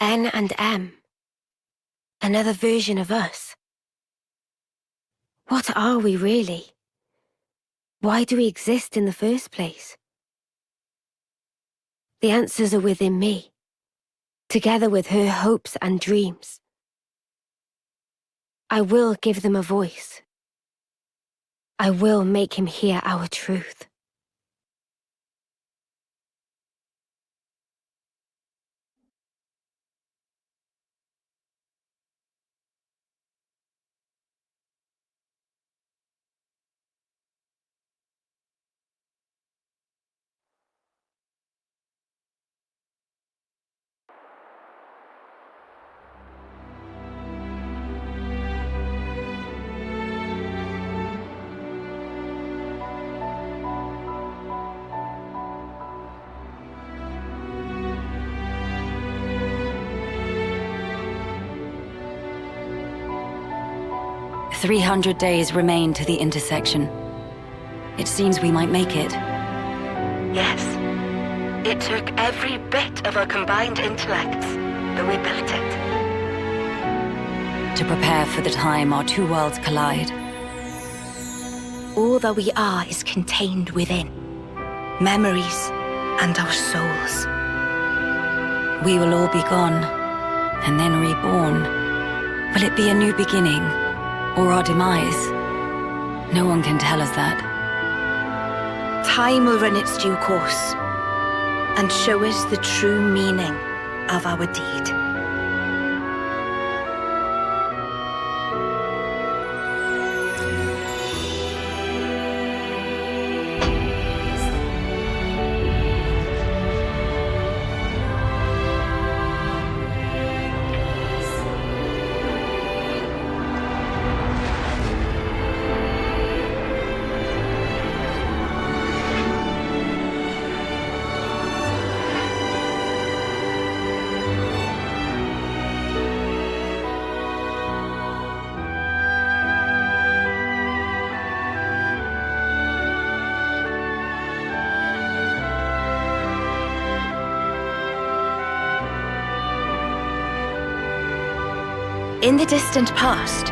N and M. Another version of us. What are we really? Why do we exist in the first place? The answers are within me, together with her hopes and dreams. I will give them a voice. I will make him hear our truth. "300 days remain to the intersection. It seems we might make it." Yes. It took every bit of our combined intellects, but we built it. To prepare for the time our two worlds collide. All that we are is contained within. Memories and our souls. We will all be gone, and then reborn. Will it be a new beginning, or our demise? No one can tell us that. Time will run its due course, and show us the true meaning of our deed. In the distant past,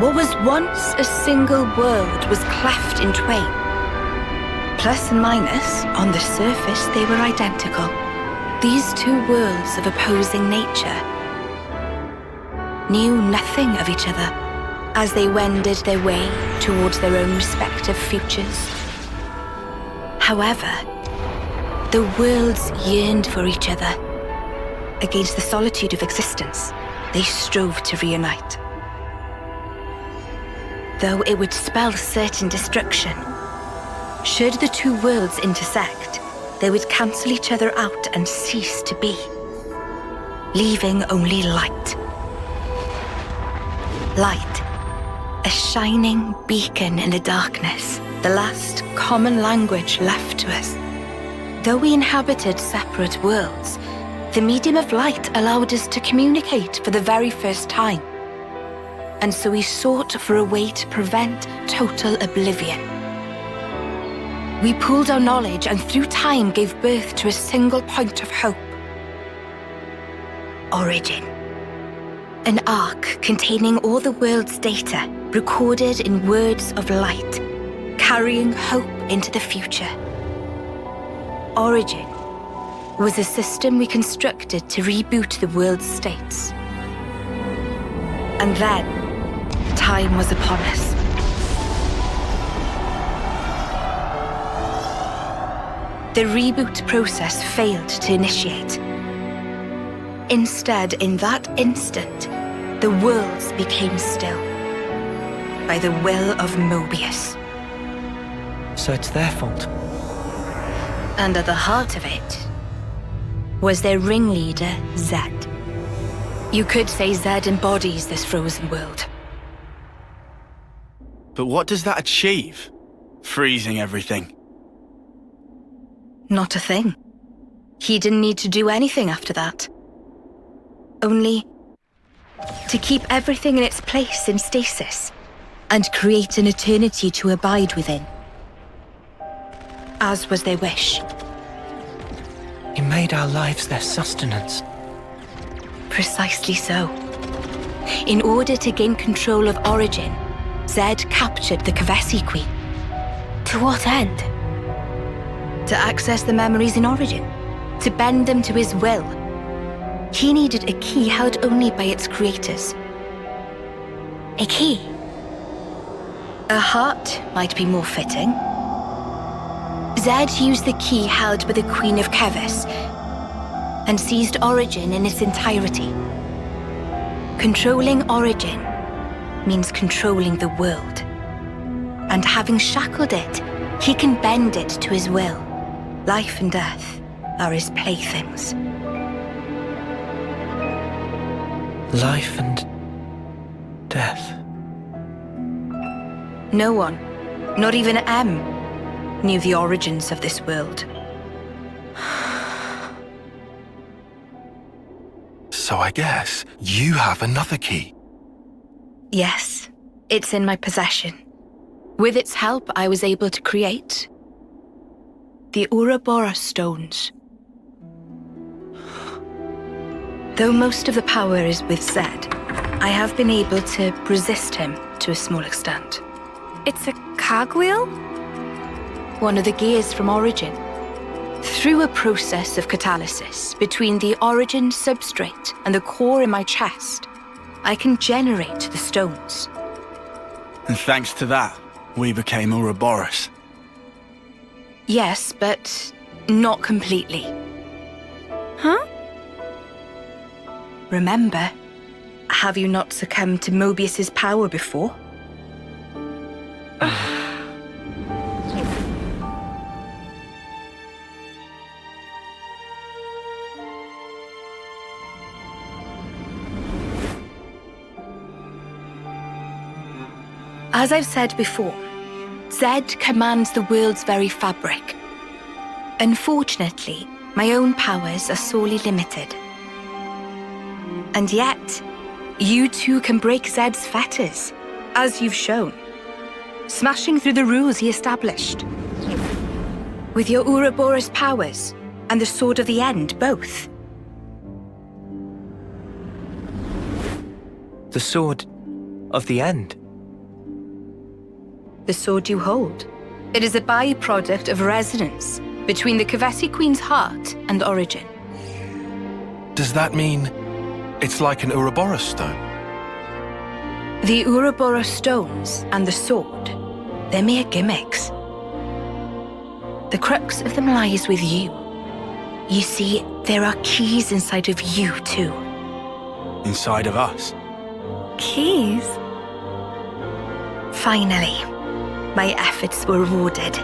what was once a single world was cleft in twain. Plus and minus, on the surface they were identical. These two worlds of opposing nature knew nothing of each other as they wended their way towards their own respective futures. However, the worlds yearned for each other. Against the solitude of existence, they strove to reunite. Though it would spell certain destruction, should the two worlds intersect, they would cancel each other out and cease to be, leaving only light. Light, a shining beacon in the darkness, the last common language left to us. Though we inhabited separate worlds, the medium of light allowed us to communicate for the very first time. And so we sought for a way to prevent total oblivion. We pooled our knowledge and through time gave birth to a single point of hope. Origin. An arc containing all the world's data, recorded in words of light, carrying hope into the future. Origin was a system we constructed to reboot the world's states. And then, time was upon us. The reboot process failed to initiate. Instead, in that instant, the worlds became still, by the will of Mobius. So it's their fault. And at the heart of it was their ringleader, Zed. You could say Zed embodies this frozen world. But what does that achieve? Freezing everything. Not a thing. He didn't need to do anything after that. Only to keep everything in its place in stasis and create an eternity to abide within. As was their wish. He made our lives their sustenance. Precisely so. In order to gain control of Origin, Zed captured the Kavesi Queen. To what end? To access the memories in Origin, to bend them to his will. He needed a key held only by its creators. A key? A heart might be more fitting. Zed used the key held by the Queen of Kevis and seized Origin in its entirety. Controlling Origin means controlling the world. And having shackled it, he can bend it to his will. Life and death are his playthings. Life and death. No one, not even M, knew the origins of this world. So I guess you have another key. Yes, it's in my possession. With its help, I was able to create the Ouroboros stones. Though most of the power is with Zed, I have been able to resist him to a small extent. It's a cogwheel? One of the gears from Origin. Through a process of catalysis between the Origin substrate and the core in my chest, I can generate the stones. And thanks to that, we became Ouroboros. Yes, but not completely. Huh? Remember, have you not succumbed to Mobius's power before? As I've said before, Zed commands the world's very fabric. Unfortunately, my own powers are sorely limited. And yet, you too can break Zed's fetters, as you've shown, smashing through the rules he established. With your Ouroboros powers and the Sword of the End, both. The Sword of the End. The sword you hold. It is a byproduct of resonance between the Kavesi Queen's heart and Origin. Does that mean it's like an Ouroboros stone? The Ouroboros stones and the sword, they're mere gimmicks. The crux of them lies with you. You see, there are keys inside of you too. Inside of us. Keys? Finally, my efforts were rewarded.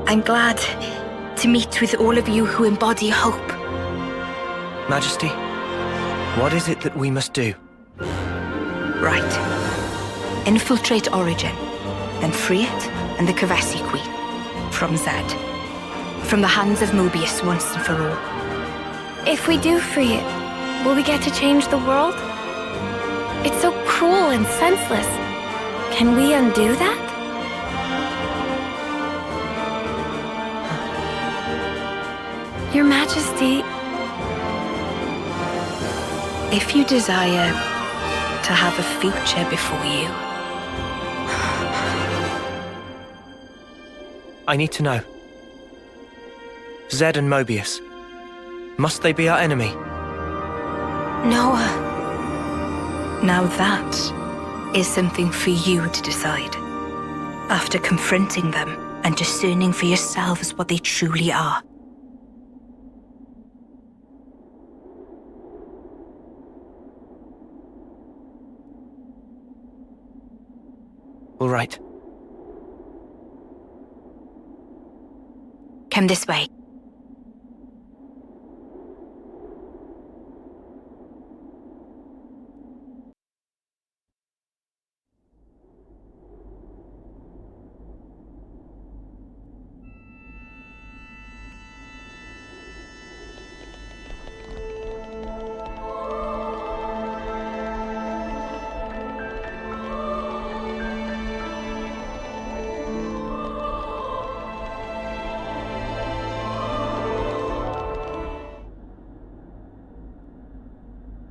I'm glad to meet with all of you who embody hope. Majesty, what is it that we must do? Right. Infiltrate Origin, then free it and the Kavesi Queen from Zed. From the hands of Mobius once and for all. If we do free it, will we get to change the world? It's so cruel and senseless. Can we undo that? Your Majesty, if you desire to have a future before you, I need to know. Zed and Mobius. Must they be our enemy? Noah. Now that is something for you to decide. After confronting them and discerning for yourselves what they truly are. All right. Come this way.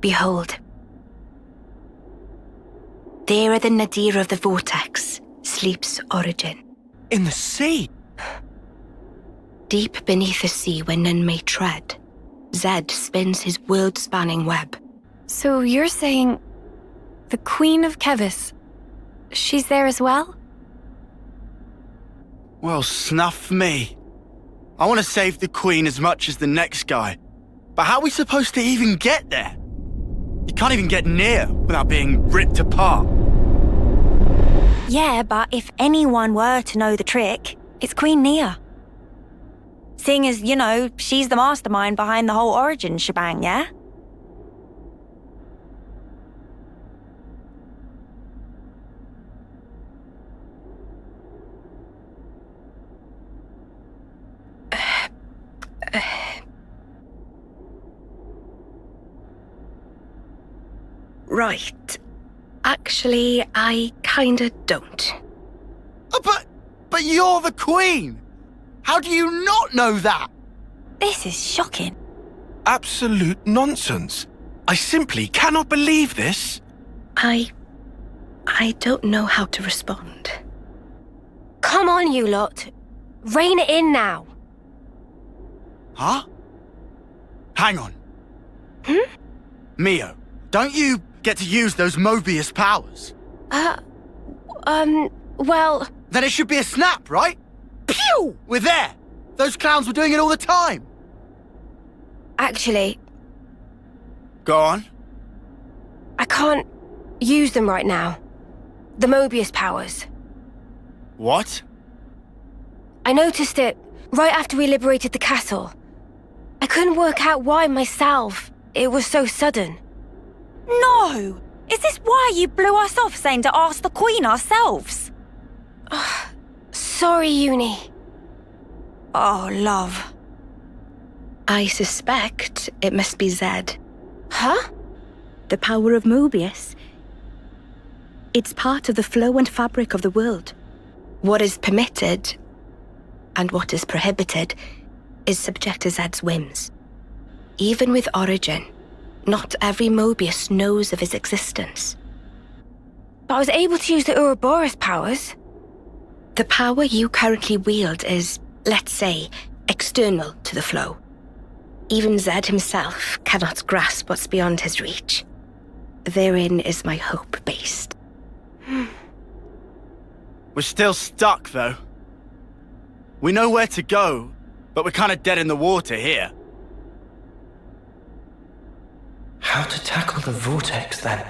Behold. There at the nadir of the vortex sleeps Origin. In the sea? Deep beneath the sea where none may tread, Zed spins his world-spanning web. So you're saying the Queen of Kevis, she's there as well? Well, snuff me. I want to save the Queen as much as the next guy. But how are we supposed to even get there? You can't even get near without being ripped apart. Yeah, but if anyone were to know the trick, it's Queen Nia. Seeing as, she's the mastermind behind the whole Origin shebang, yeah? Right. Actually, I kinda don't. Oh, but you're the Queen! How do you not know that? This is shocking. Absolute nonsense. I simply cannot believe this. I don't know how to respond. Come on, you lot. Rein it in now. Huh? Hang on. Mio, don't you get to use those Mobius powers? Well... Then it should be a snap, right? Pew! We're there! Those clowns were doing it all the time! Actually, Go on. I can't use them right now. The Mobius powers. What? I noticed it right after we liberated the castle. I couldn't work out why myself. It was so sudden. No! Is this why you blew us off saying to ask the Queen ourselves? Sorry, Uni. Oh, love. I suspect it must be Zed. Huh? The power of Mobius. It's part of the flow and fabric of the world. What is permitted, and what is prohibited, is subject to Zed's whims. Even with Origin, not every Mobius knows of his existence. But I was able to use the Ouroboros powers. The power you currently wield is, let's say, external to the flow. Even Zed himself cannot grasp what's beyond his reach. Therein is my hope based. We're still stuck, though. We know where to go, but we're kind of dead in the water here. How to tackle the vortex, then?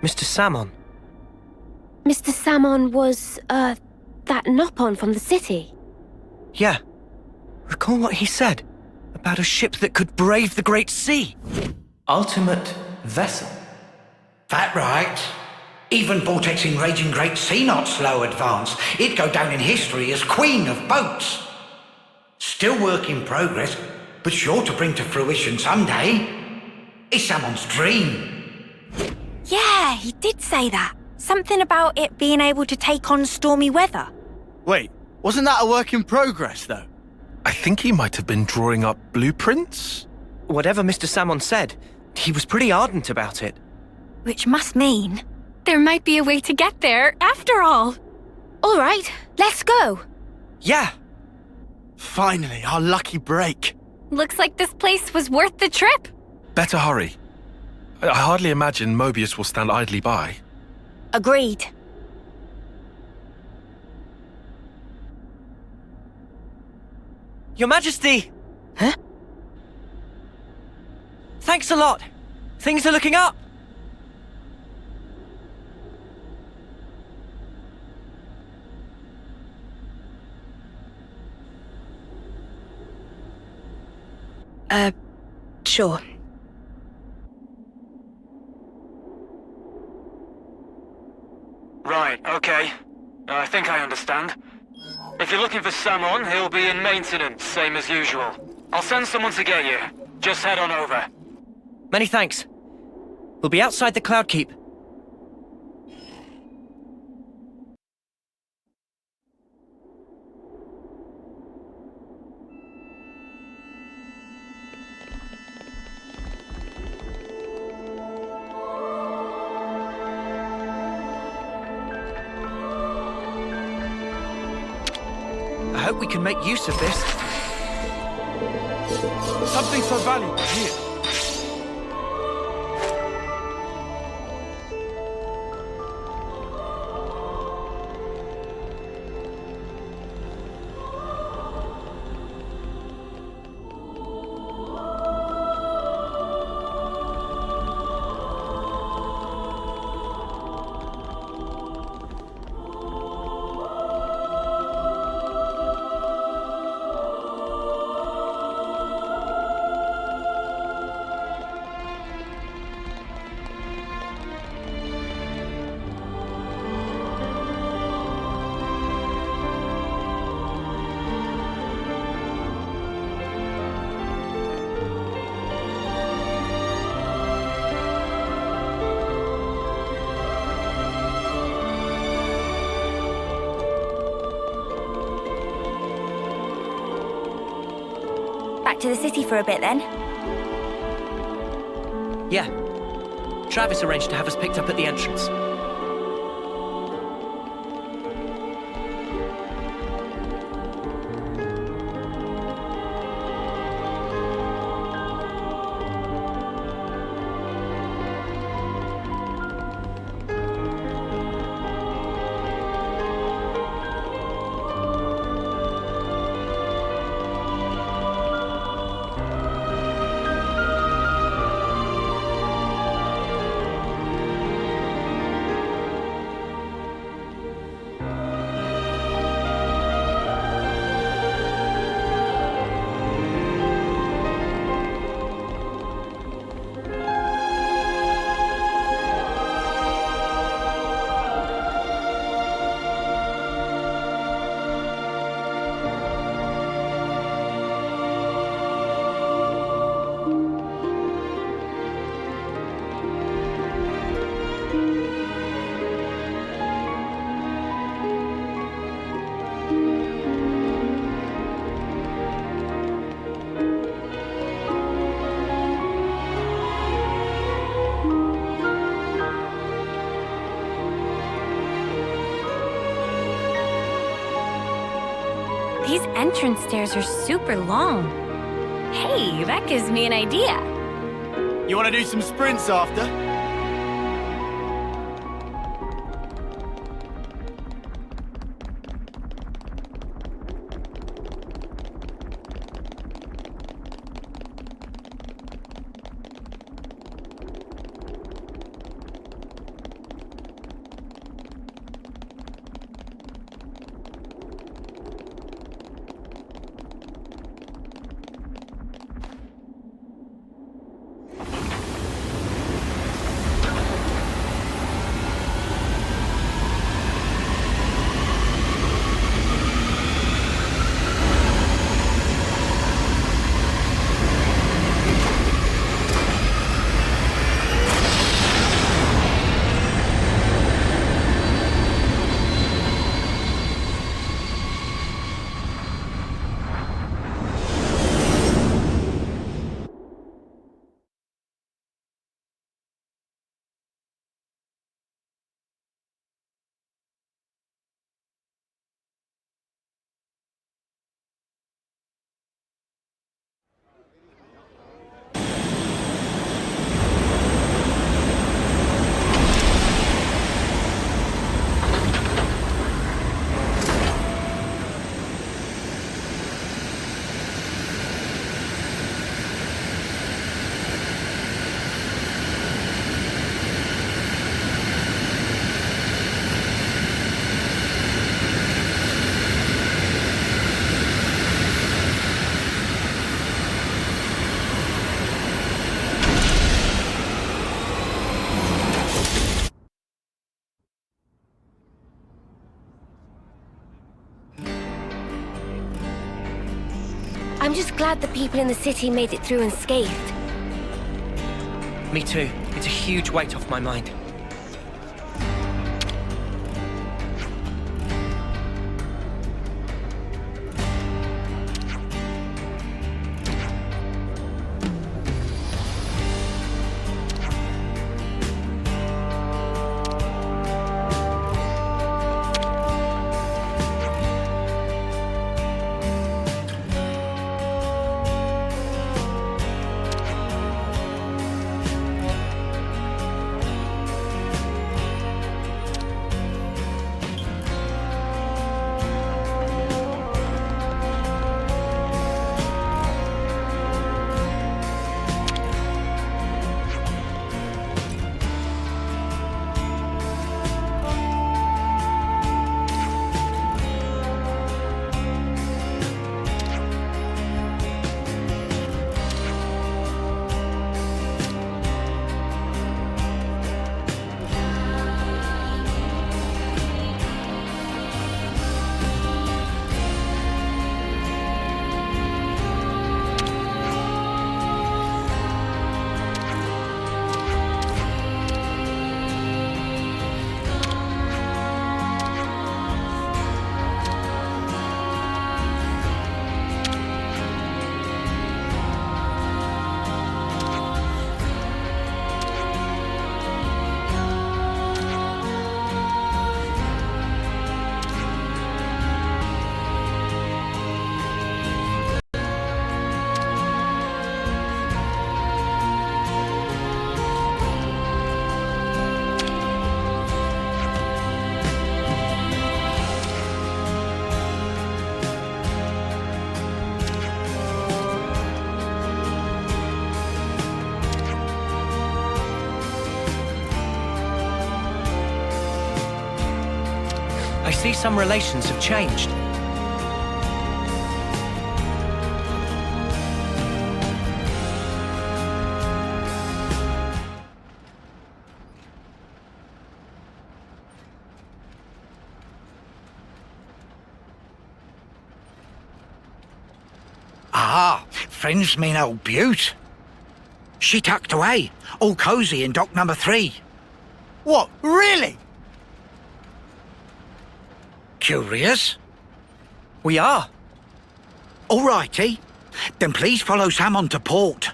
Mr. Samon. Mr. Samon was, that Nopon from the city. Yeah. Recall what he said about a ship that could brave the Great Sea. Ultimate vessel. That right. Even vortexing raging great sea not slow advance. It'd go down in history as queen of boats. Still work in progress, but sure to bring to fruition someday. It's someone's dream. Yeah, he did say that. Something about it being able to take on stormy weather. Wait, wasn't that a work in progress, though? I think he might have been drawing up blueprints. Whatever Mr. Samon said, he was pretty ardent about it. Which must mean... There might be a way to get there, after all. All right, let's go. Yeah. Finally, our lucky break. Looks like this place was worth the trip. Better hurry. I hardly imagine Mobius will stand idly by. Agreed. Your Majesty! Huh? Thanks a lot. Things are looking up. Sure. Right, okay. I think I understand. If you're looking for Samon, he'll be in maintenance, same as usual. I'll send someone to get you. Just head on over. Many thanks. We'll be outside the Cloud Keep. I hope we can make use of this. Something so valuable here. Back to the city for a bit then. Yeah. Travis arranged to have us picked up at the entrance. These entrance stairs are super long. Hey, that gives me an idea. You want to do some sprints after? I'm just glad the people in the city made it through unscathed. Me too. It's a huge weight off my mind. see some relations have changed. Ah, friends mean old Butte. She tucked away, all cosy in dock number 3. What, really? Curious? We are. All righty. Then please follow Samon to port.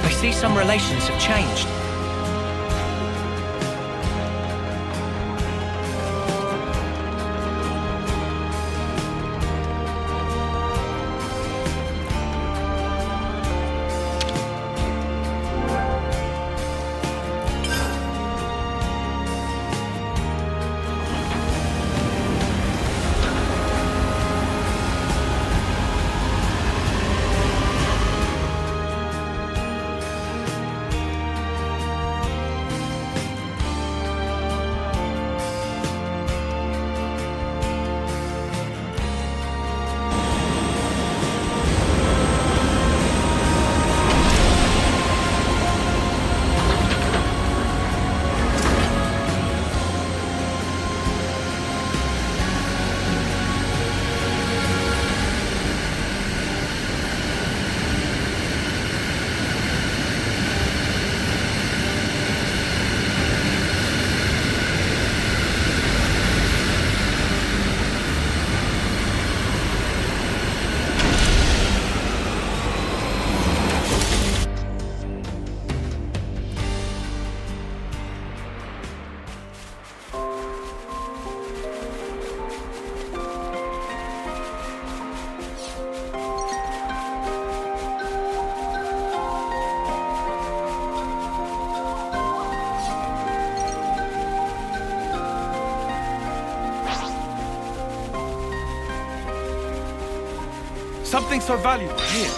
I see some relations have changed. Something so valuable here.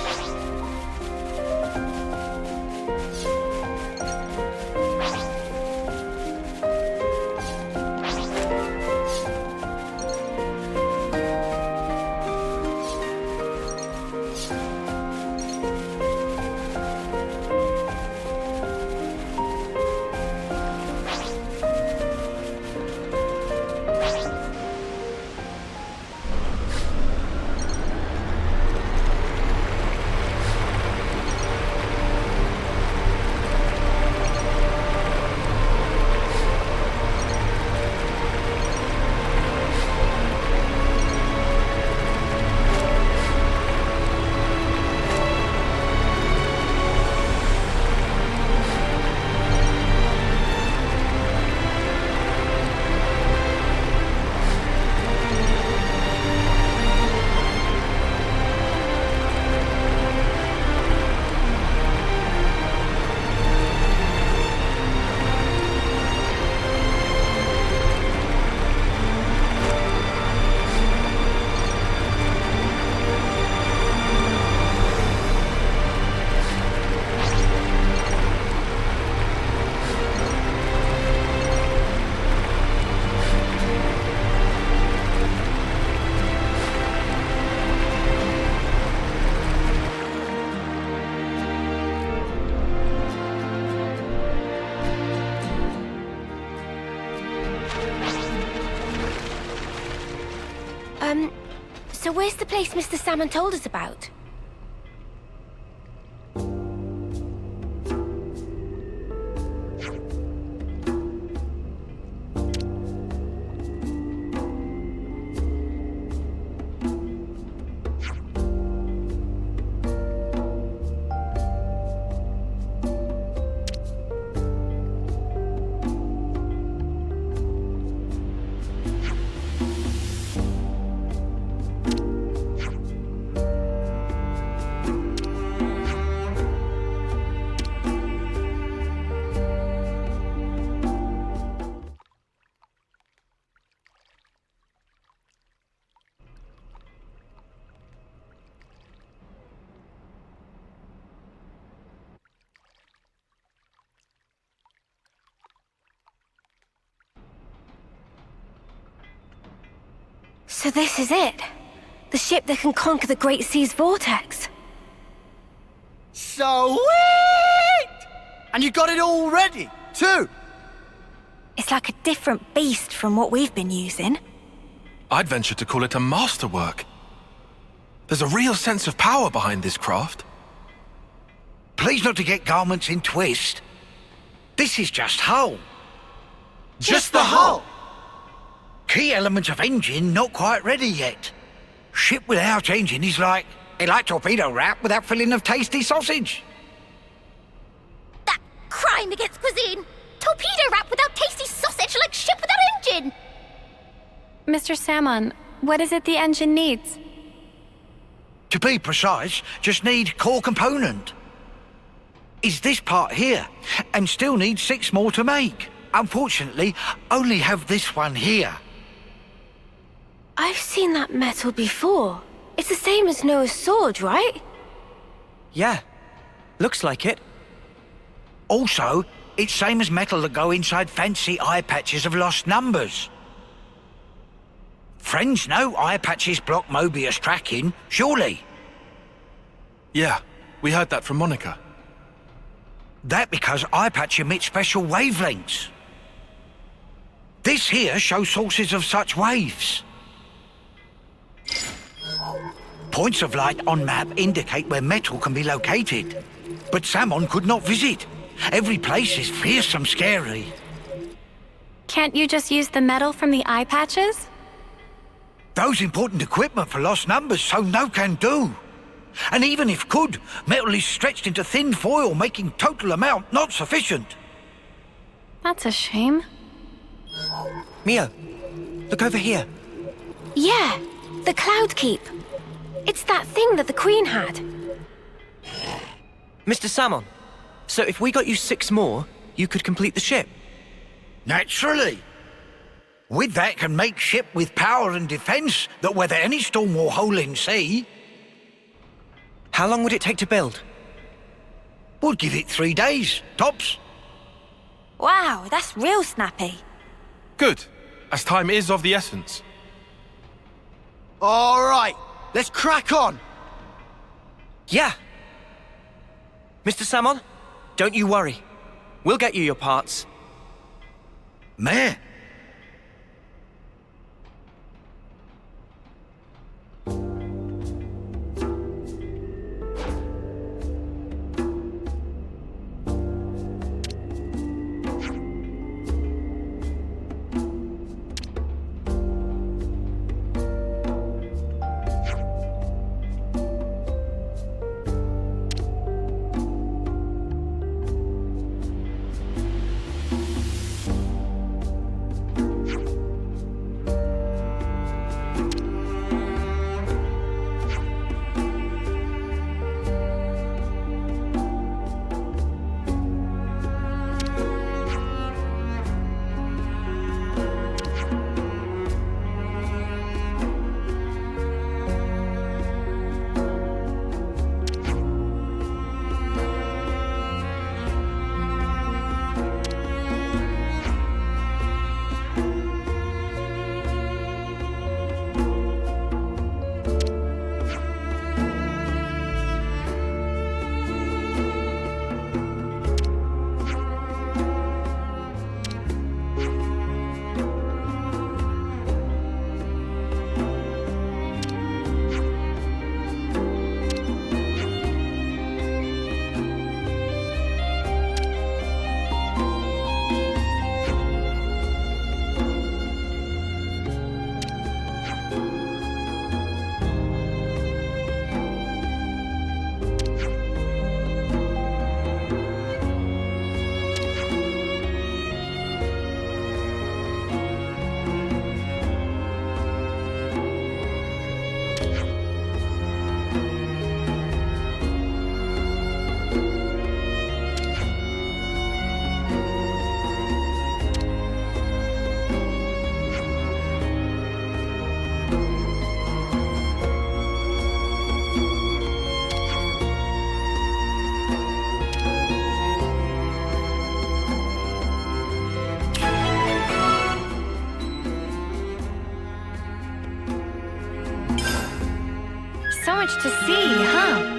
So where's the place Mr. Samon told us about? So this is it? The ship that can conquer the Great Sea's vortex? Sweet! And you got it all ready, too? It's like a different beast from what we've been using. I'd venture to call it a masterwork. There's a real sense of power behind this craft. Please not to get garments in twist. This is just hull. Just the hull? Key element of engine not quite ready yet. Ship without engine is like torpedo wrap without filling of tasty sausage. That crime against cuisine! Torpedo wrap without tasty sausage like ship without engine! Mr. Samon, what is it the engine needs? To be precise, just need core component. Is this part here, and still need 6 more to make. Unfortunately, only have this one here. I've seen that metal before. It's the same as Noah's sword, right? Yeah, looks like it. Also, it's same as metal that go inside fancy eye patches of lost numbers. Friends know eye patches block Mobius tracking, surely? Yeah, we heard that from Monica. That because eye patch emits special wavelengths. This here shows sources of such waves. Points of light on map indicate where metal can be located. But Samon could not visit. Every place is fearsome scary. Can't you just use the metal from the eye patches? Those important equipment for lost numbers, so no can do. And even if could, metal is stretched into thin foil, making total amount not sufficient. That's a shame. Mio, look over here. Yeah, the Cloud Keep. It's that thing that the Queen had. Mr. Samon, so if we got you 6 more, you could complete the ship? Naturally. With that can make ship with power and defense that weather any storm or hole in sea. How long would it take to build? We'll give it 3 days, tops. Wow, that's real snappy. Good, as time is of the essence. All right, let's crack on. Yeah. Mr. Samon, don't you worry. We'll get you your parts. Meh. so much to see, huh?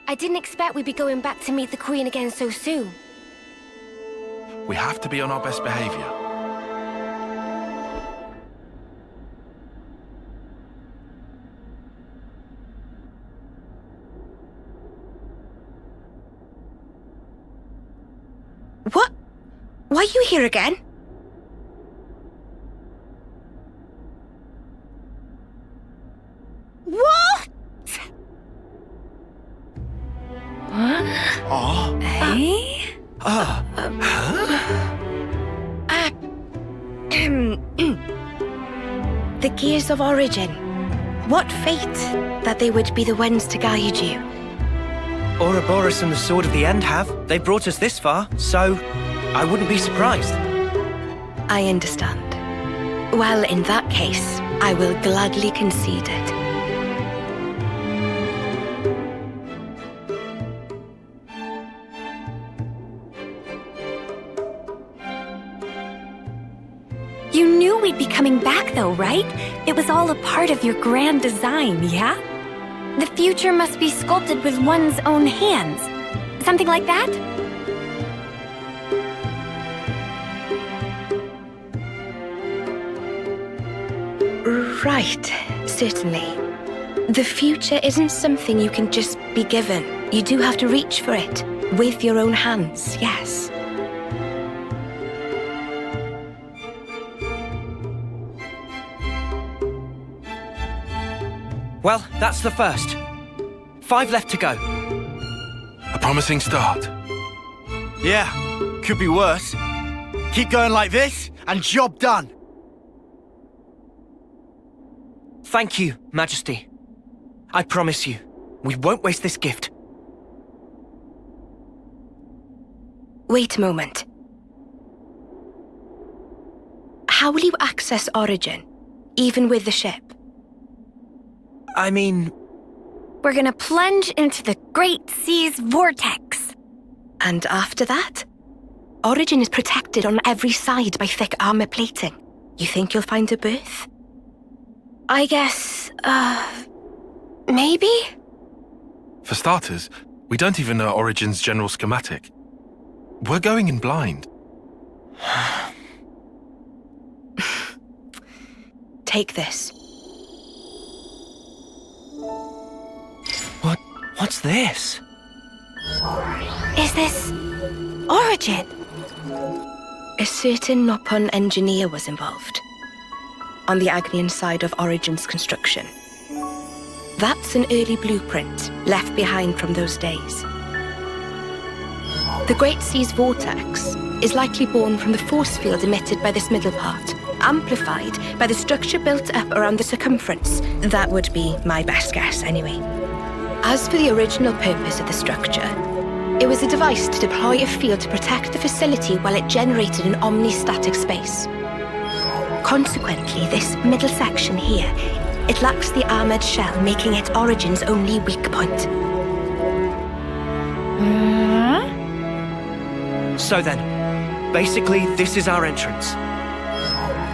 I didn't expect we'd be going back to meet the Queen again so soon. We have to be on our best behavior. What? Why are you here again? What? Oh. Hey? The Gears of Origin. What fate that they would be the ones to guide you. Ouroboros and the Sword of the End have. They brought us this far, so I wouldn't be surprised. I understand. Well, in that case, I will gladly concede it. You knew we'd be coming back though, right? It was all a part of your grand design, yeah? The future must be sculpted with one's own hands. Something like that? Right, certainly. The future isn't something you can just be given. You do have to reach for it, with your own hands, yes. Well, that's the first. 5 left to go. A promising start. Yeah, could be worse. Keep going like this, and job done. Thank you, Majesty. I promise you, we won't waste this gift. Wait a moment. How will you access Origin, even with the ship? I mean... We're gonna plunge into the Great Sea's vortex. And after that? Origin is protected on every side by thick armor plating. You think you'll find a berth? I guess, maybe? For starters, we don't even know Origin's general schematic. We're going in blind. Take this. What's this? Is this Origin? A certain Nopon engineer was involved. On the Agnian side of Origin's construction. That's an early blueprint left behind from those days. The Great Sea's vortex is likely born from the force field emitted by this middle part. amplified by the structure built up around the circumference. That would be my best guess, anyway. As for the original purpose of the structure, it was a device to deploy a field to protect the facility while it generated an omnistatic space. Consequently, this middle section here, it lacks the armored shell, making it Origin's only weak point. So then, basically, this is our entrance.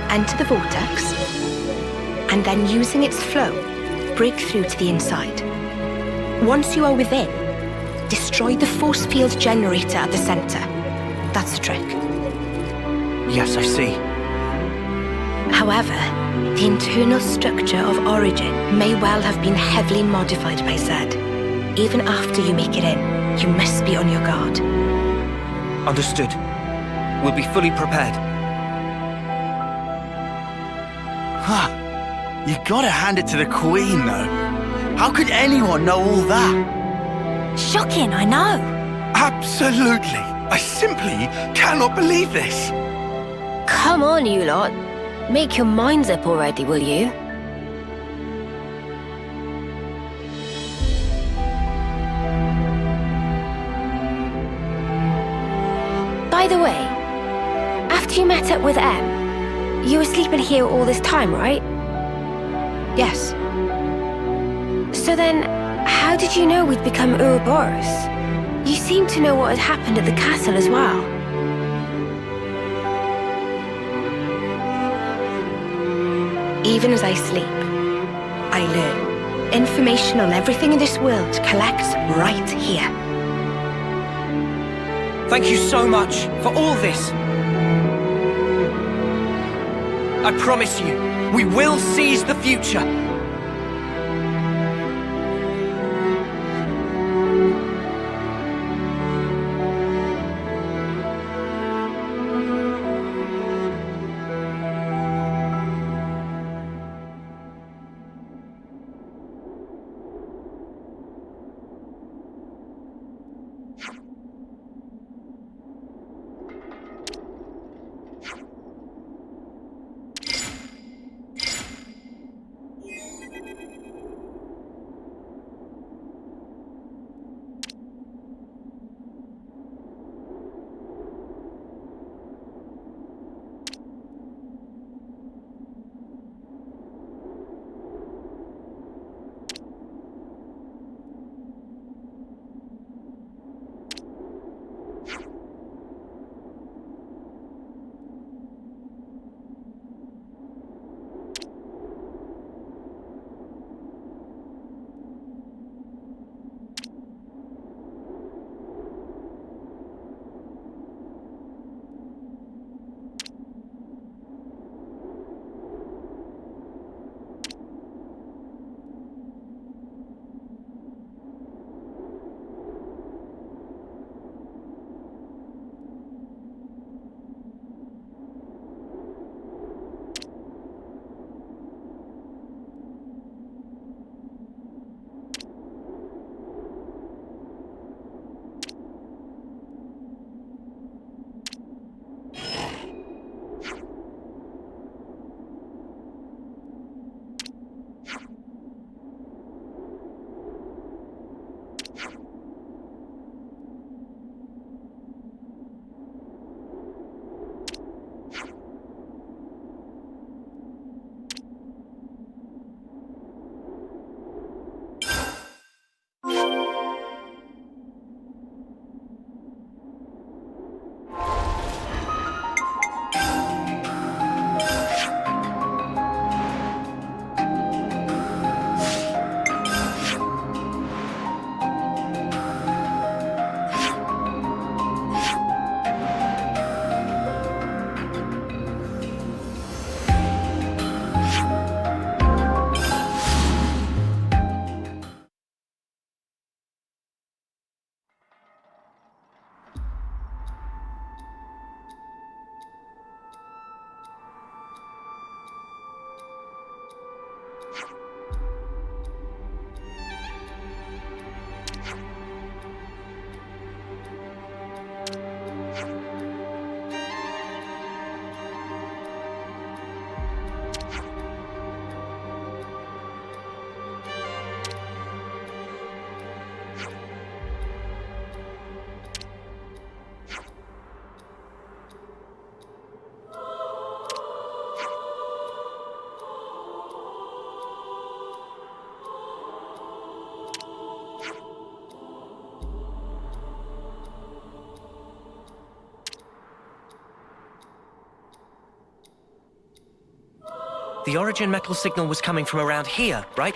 Enter the vortex, and then using its flow, break through to the inside. Once you are within, destroy the force field generator at the center. That's the trick. Yes, I see. However, the internal structure of Origin may well have been heavily modified by Zed. Even after you make it in, you must be on your guard. Understood. We'll be fully prepared. Huh. You gotta hand it to the Queen, though. How could anyone know all that? Shocking, I know. Absolutely. I simply cannot believe this. Come on, you lot. Make your minds up already, will you? By the way, after you met up with Em, you were sleeping here all this time, right? Yes. So then, how did you know we'd become Ouroboros? You seem to know what had happened at the castle as well. Even as I sleep, I learn. Information on everything in this world collects right here. Thank you so much for all this. I promise you, we will seize the future. The origin metal signal was coming from around here, right?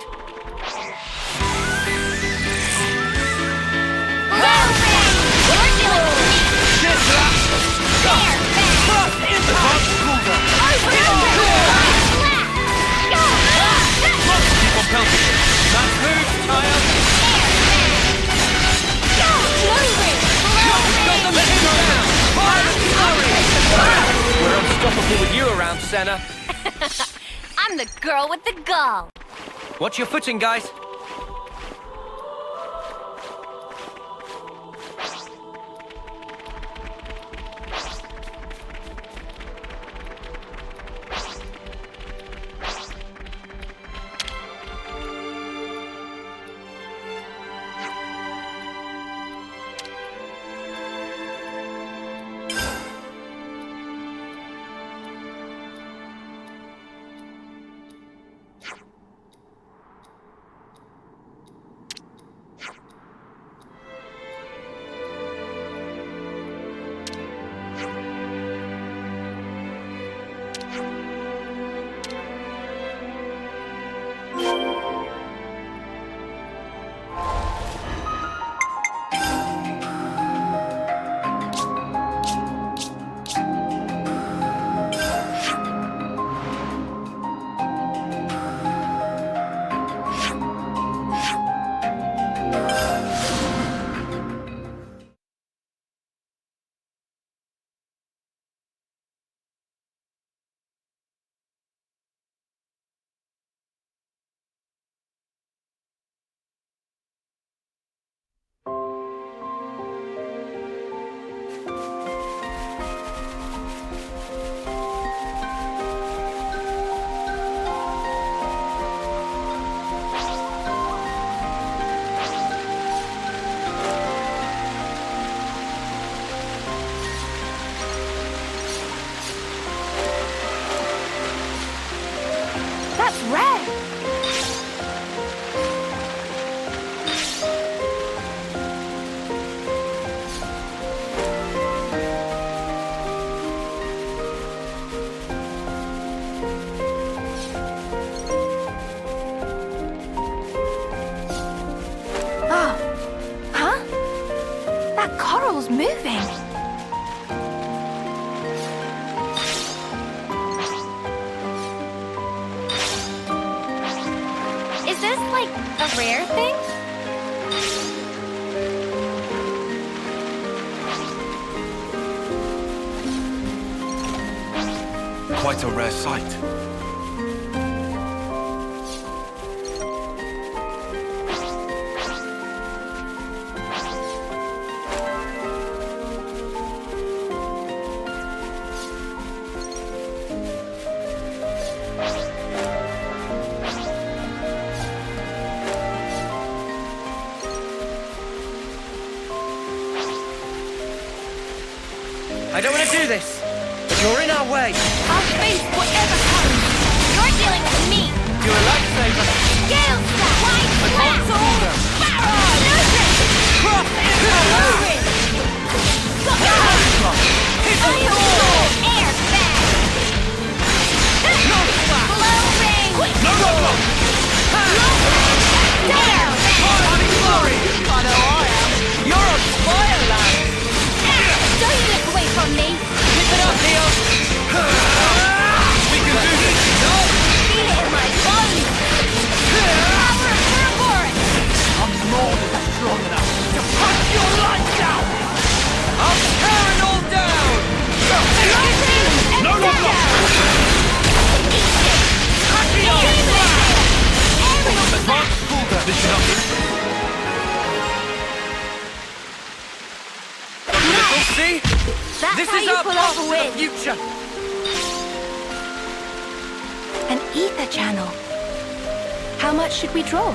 We're unstoppable with you around, Senna. I'm the girl with the gall. Watch your footing, guys. That's red. Oh. Huh? That coral's moving. Is this like a rare thing? Quite a rare sight. I don't want to do this, but you're in our way. I'll face whatever comes. You're dealing with me. You're a lifesaver. Scale stack. Wide flat. Order. Barrel. Notice. Cross Moving. Iron sword. Air bag. Blowing. No roadblock. Down. Morning glory. I know I am. You're on fire, lad. Don't you look away from me. Keep it up, Leon. We can do this. No. Feel it in my bones. Power of Bravoure. I'm more than strong enough to punch your lights out. I'll tear it all down. No roadblock. Advanced cooldown. Listen up. See? That's This how is you our pull path off a to win. the future. An ether channel. How much should we draw?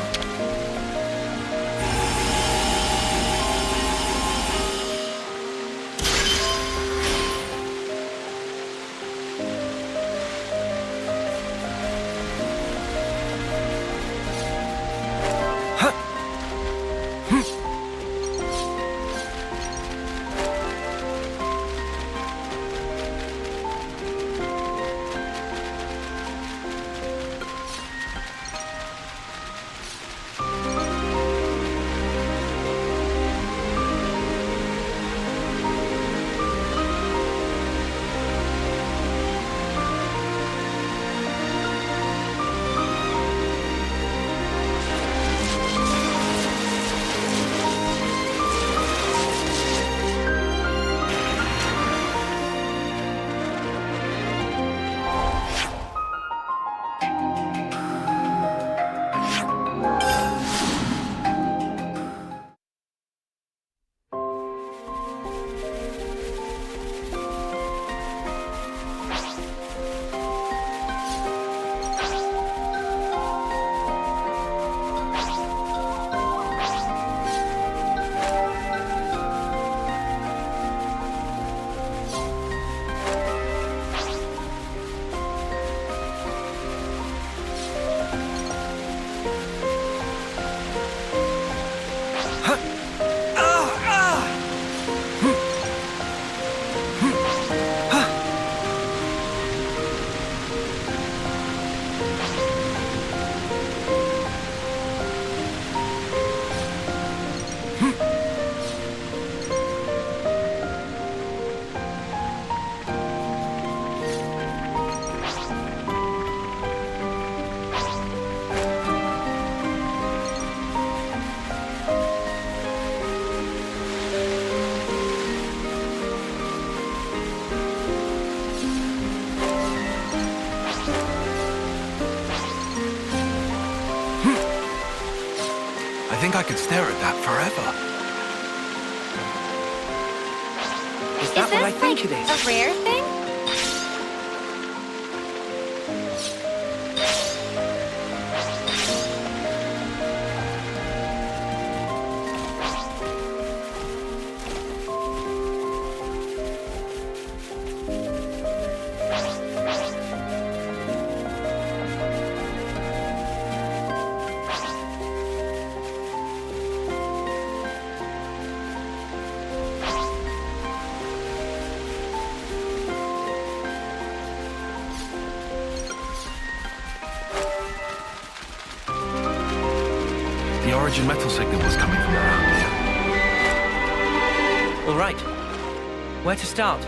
think I could stare at that forever. Is that what I think it is? A rare thing? The origin metal signal was coming from around here. All right. Where to start?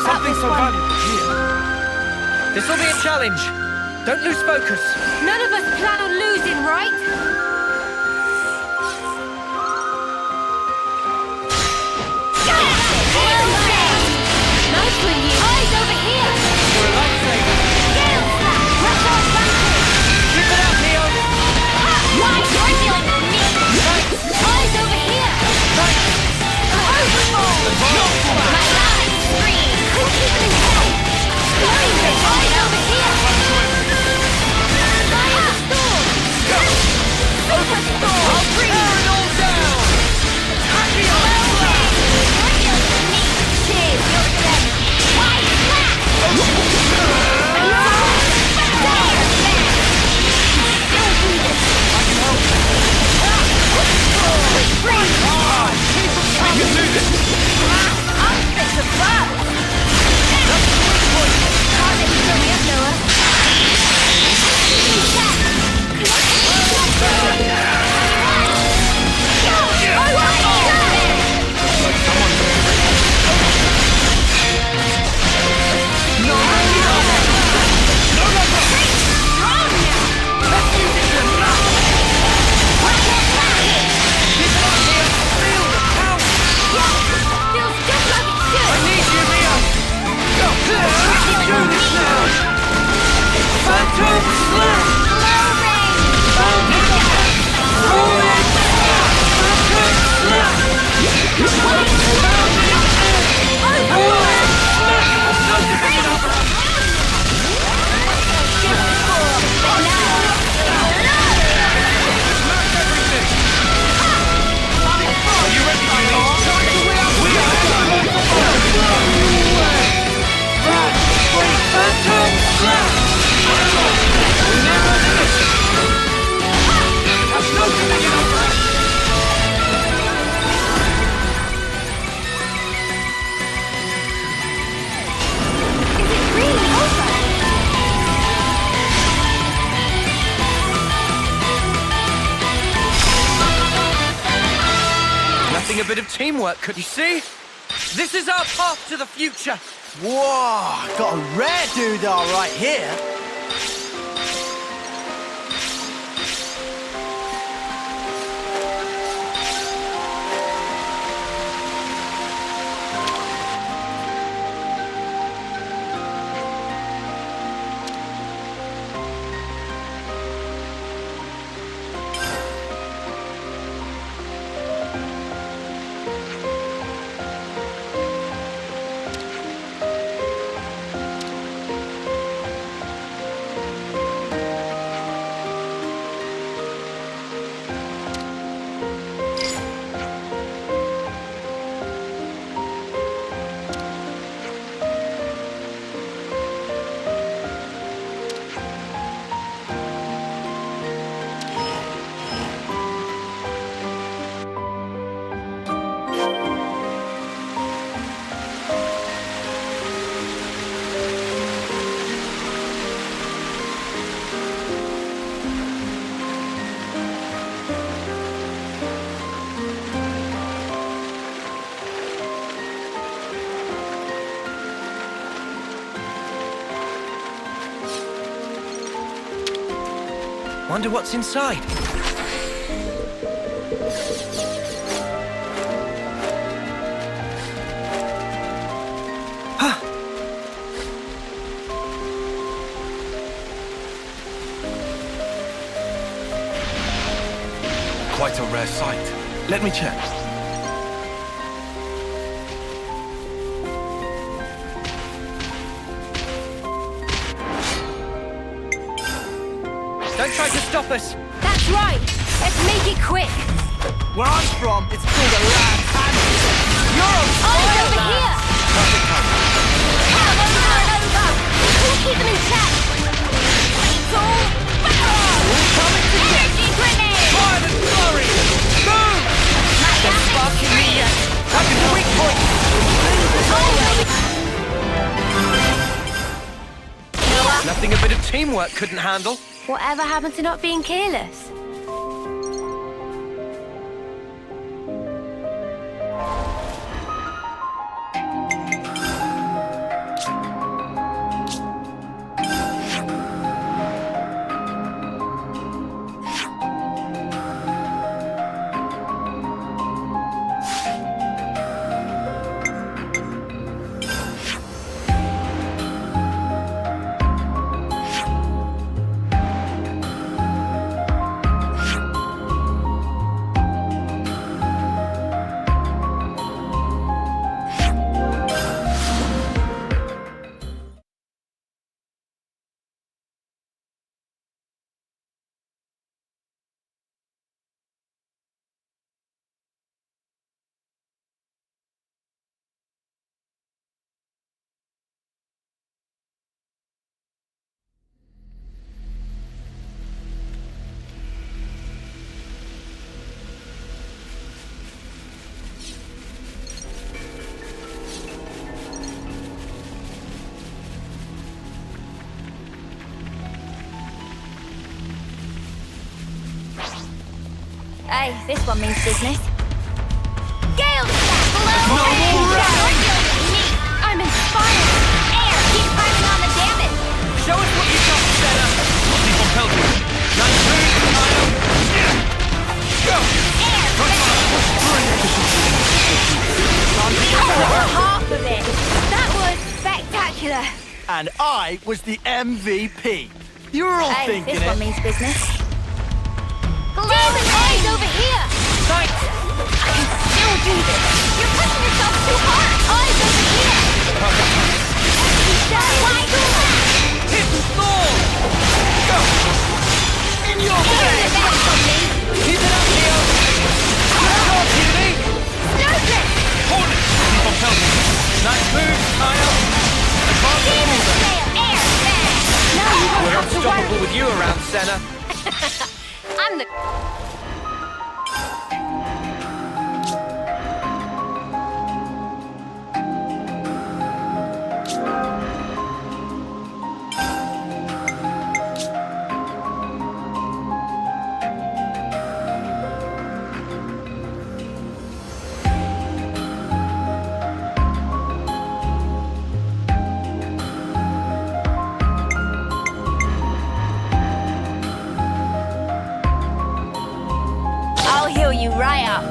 Something so valuable here. This'll be a challenge. Don't lose focus. None of us plan on losing, right? Nice one, you. Eyes over here. You're a lifesaver. Scale slap. Rush our advantage. Keep it up, Leo. Why are you dealing with me? Eyes over here. Overboard. My life scream. Couldn't keep it in head. Eyes over here. Fire storm. Super storm. I'll bring it all down. Happy on way. You're dealing with me. Cheers, you're dead. Wide slap. Still breathing. I can help. We can do this. I'm fit to burn. That's the weak point. Can't let you throw me up, Noah. A bit of teamwork, could you see? This is our path to the future. Whoa, got a rare doodah right here. Wonder what's inside. Quite a rare sight. Let me check. Don't try to stop us! That's right! Let's make it quick! Where I'm from, it's called a land handle. You're on Eyes over here! Perfect time. Come over! We'll keep them in check! Fatal barrel! Energy grenade! Violent flurry! Move! They're sparking me yet! That's the weak point! Nothing a bit of teamwork couldn't handle. Whatever happened to not being careless? Hey, this one means business. Gale stack below! I'm inspired! Air, keep piling on the damage! Show us what you got, Senna! Keep on pelting. Nice move, Kyle! Go! Air, half of it! That was spectacular! And I was the MVP. You were all Hey, thinking this one it. means business. Demon eyes over here! Sight! I can still do this! You're pushing yourself too hard! Eyes over here! Wide open! Hidden thorn! Go! In your face! Keep it up, Leo! Good job, Huey! Snowflake! Hold it! Keep on pelting. Nice move, Kyle! Demon sail! Air smash! Now you don't We're have to unstoppable worry! with you around, Senna. I'm the... I'll heal you right up.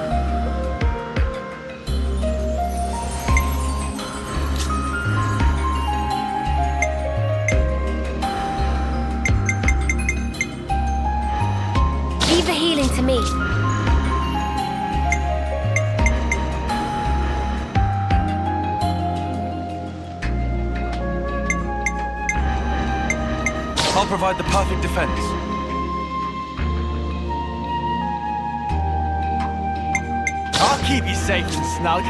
Leave the healing to me. I'll provide the perfect defense. I'll keep you safe and snug.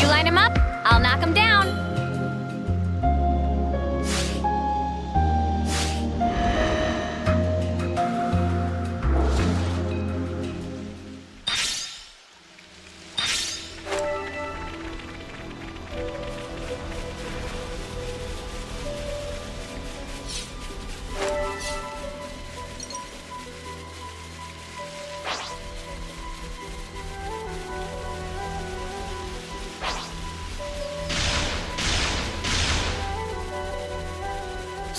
You line him up, I'll knock him down.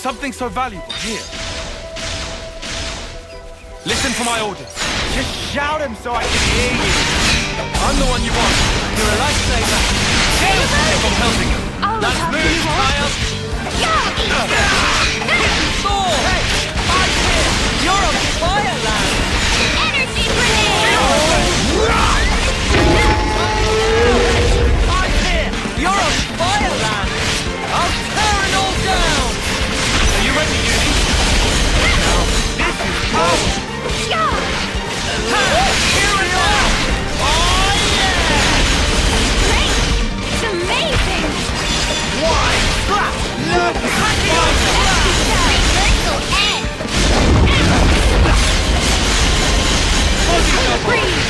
something so valuable here. Listen for my orders. Just shout them so I can hear you. I'm the one you want. You're a lifesaver. I'm helping you. Let's move, child. Thor! Hey, I'm here. You're on fire, lad. Energy grenade! I'm here. You're on fire, lad. I'll tear it all down. Are you ready, Yumi? This is power. Here we are. Oh, yeah. Great! It's amazing! Why? Look! Reversal end! Breathe!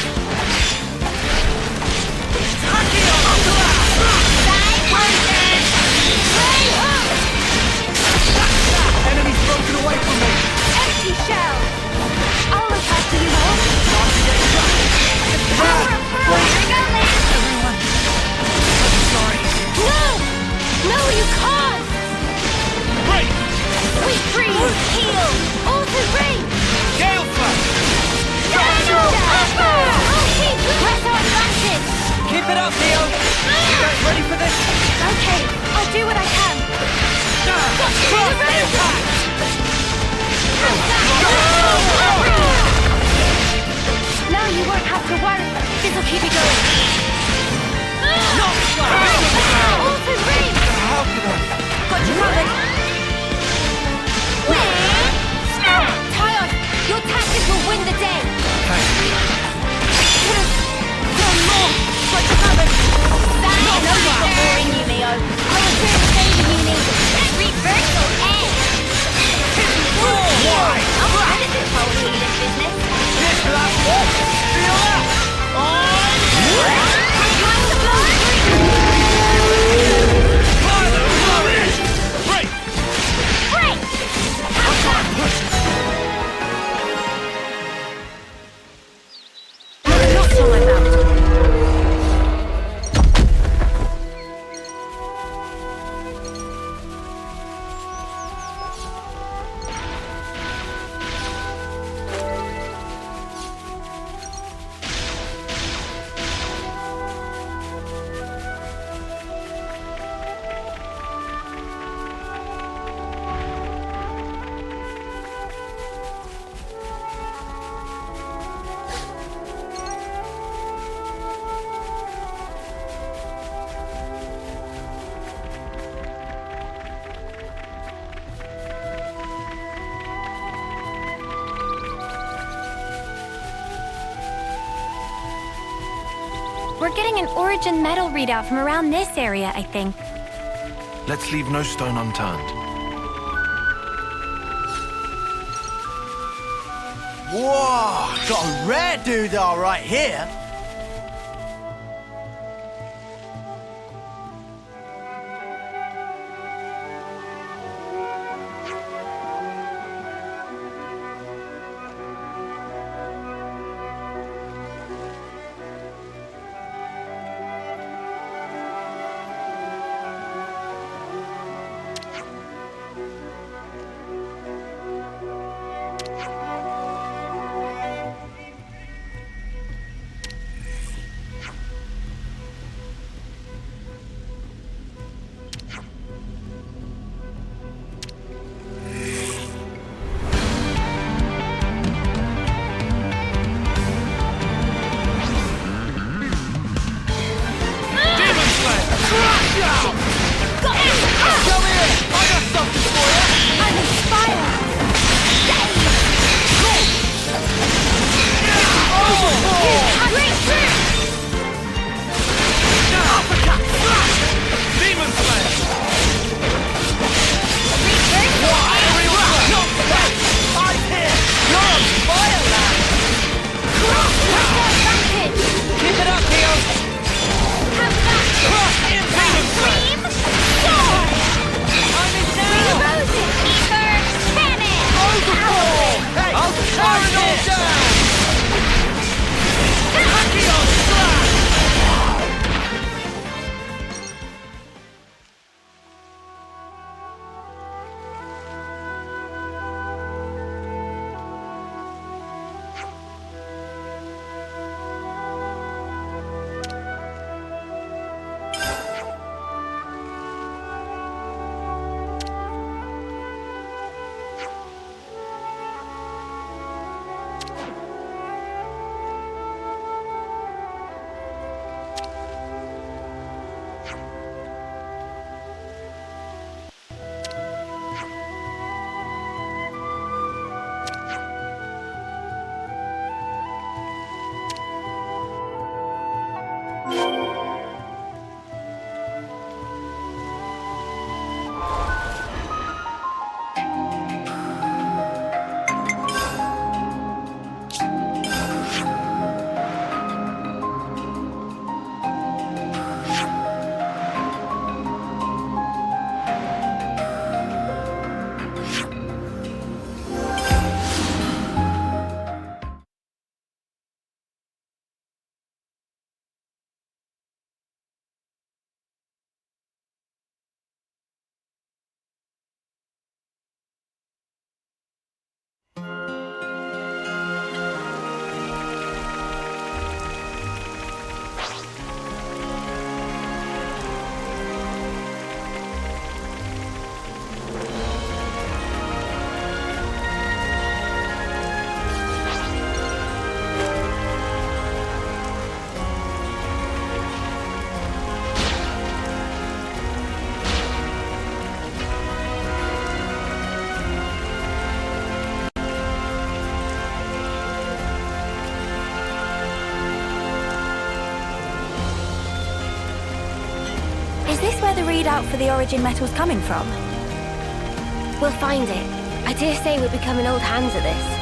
Enemy's broken away from me. Empty shell! I'll look after you all. Everyone! No! No, you can't! Great! Sweet dreams! Heal! Alter ring! Gale flash! Press our advantage! Keep it up, Theo. You guys ready for this? Okay, I'll do what I can. Now you won't have to worry. This'll keep you going. Alter ring! Got you covered. Tired! Your tactics will win the day. Done more. Got you covered. No boring you, Leo. I was here to save you, need. Reversal end! Why? I'm ready to follow you in this business. This last one! Feel that? Great! Break! Not till I'm out. We're getting an origin metal readout from around this area, I think. Let's leave no stone unturned. Whoa! Got a rare doodah right here. Tear it all down! this where the readout for the origin metal's coming from? We'll find it. I dare say we're becoming old hands at this.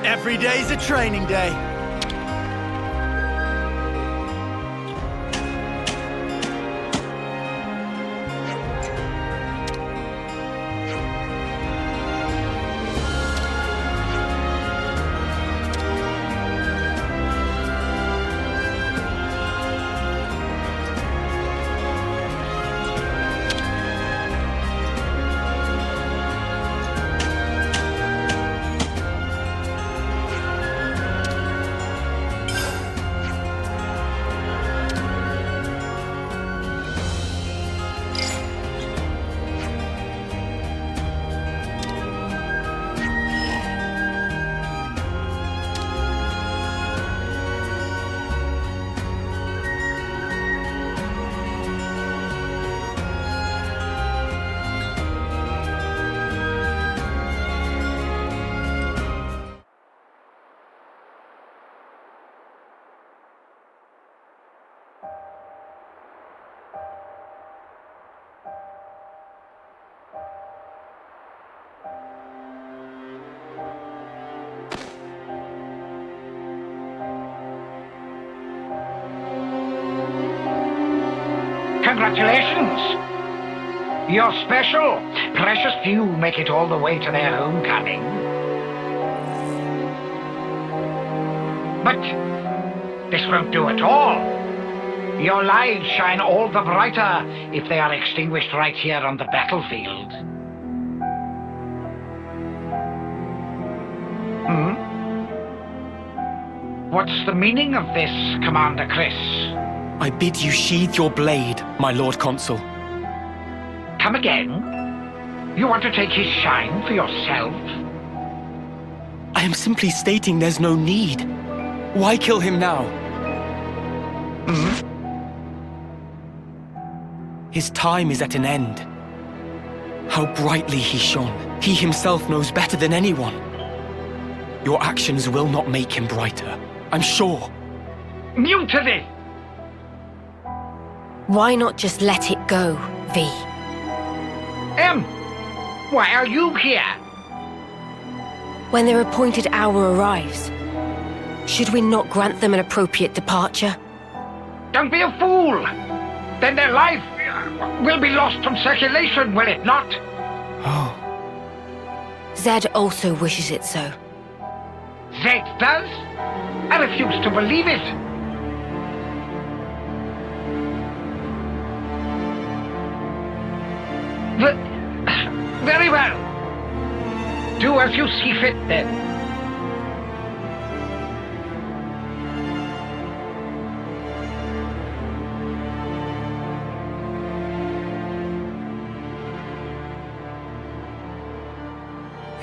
Every day's a training day. Congratulations! You're special. Precious few make it all the way to their homecoming. But this won't do at all. Your lives shine all the brighter if they are extinguished right here on the battlefield. What's the meaning of this, Commander Chris? I bid you sheathe your blade, my Lord Consul. Come again? You want to take his shine for yourself? I am simply stating there's no need. Why kill him now? His time is at an end. How brightly he shone. He himself knows better than anyone. Your actions will not make him brighter, I'm sure. Mutiny! Why not just let it go, V? Why are you here? When their appointed hour arrives, should we not grant them an appropriate departure? Don't be a fool! Then their life will be lost from circulation, will it not? Oh. Zed also wishes it so. Zed does? I refuse to believe it. Very well. Do as you see fit, then.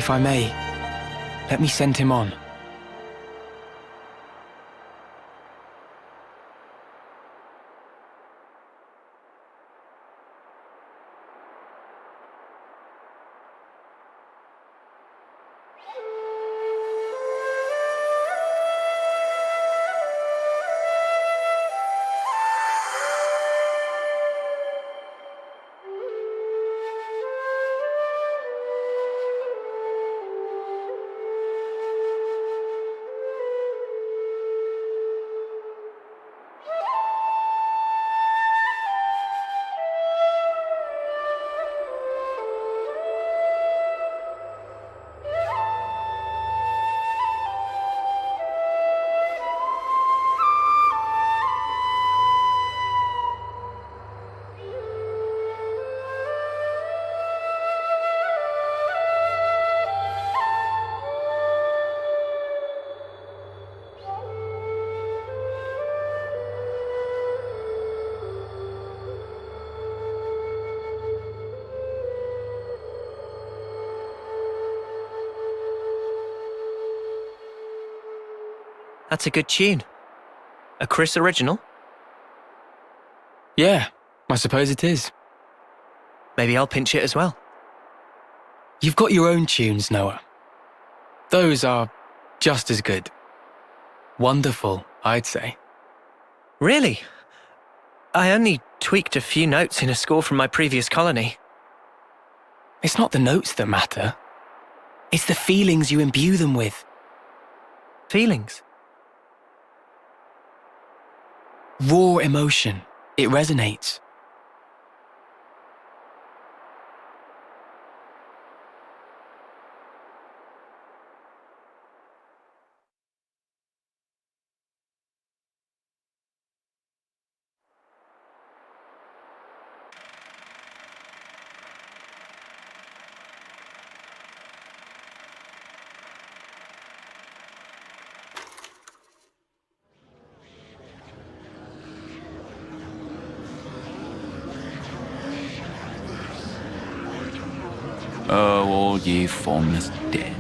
If I may, let me send him on. That's a good tune. A Chris original? Yeah, I suppose it is. Maybe I'll pinch it as well. You've got your own tunes, Noah. Those are just as good. Wonderful, I'd say. Really? I only tweaked a few notes in a score from my previous colony. It's not the notes that matter. It's the feelings you imbue them with. Feelings? Raw emotion. It resonates. Oh, all ye formless dead.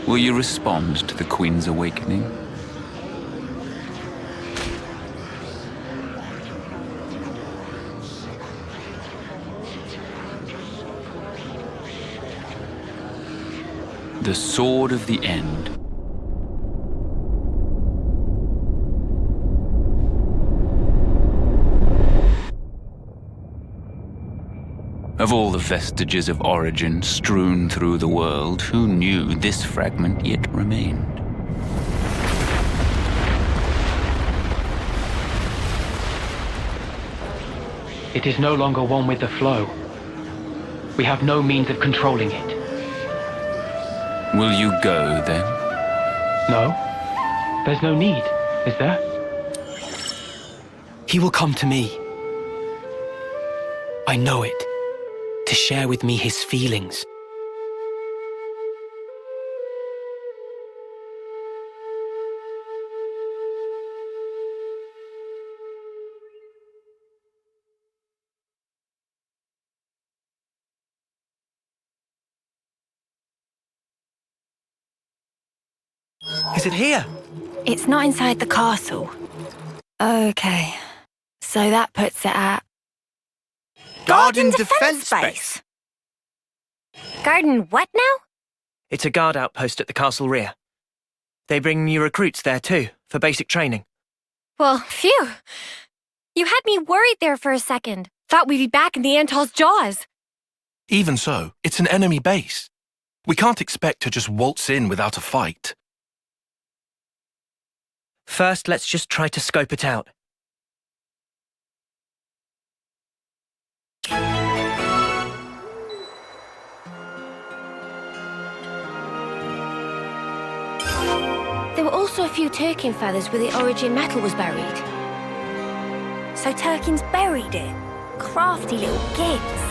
Will you respond to the Queen's awakening? The sword of the end. Of all the vestiges of origin strewn through the world, who knew this fragment yet remained? It is no longer one with the flow. We have no means of controlling it. Will you go, then? No. There's no need, is there? He will come to me. I know it. To share with me his feelings. Is it here? It's not inside the castle. Okay. So that puts it at... Garden Defense Base. Garden what now? It's a guard outpost at the castle rear. They bring new recruits there too, for basic training. Well, phew. You had me worried there for a second. Thought we'd be back in the Antol's jaws. Even so, it's an enemy base. We can't expect to just waltz in without a fight. First, let's just try to scope it out. There were also a few Turkin feathers where the origin metal was buried. So Turkin's buried it? Crafty little gigs.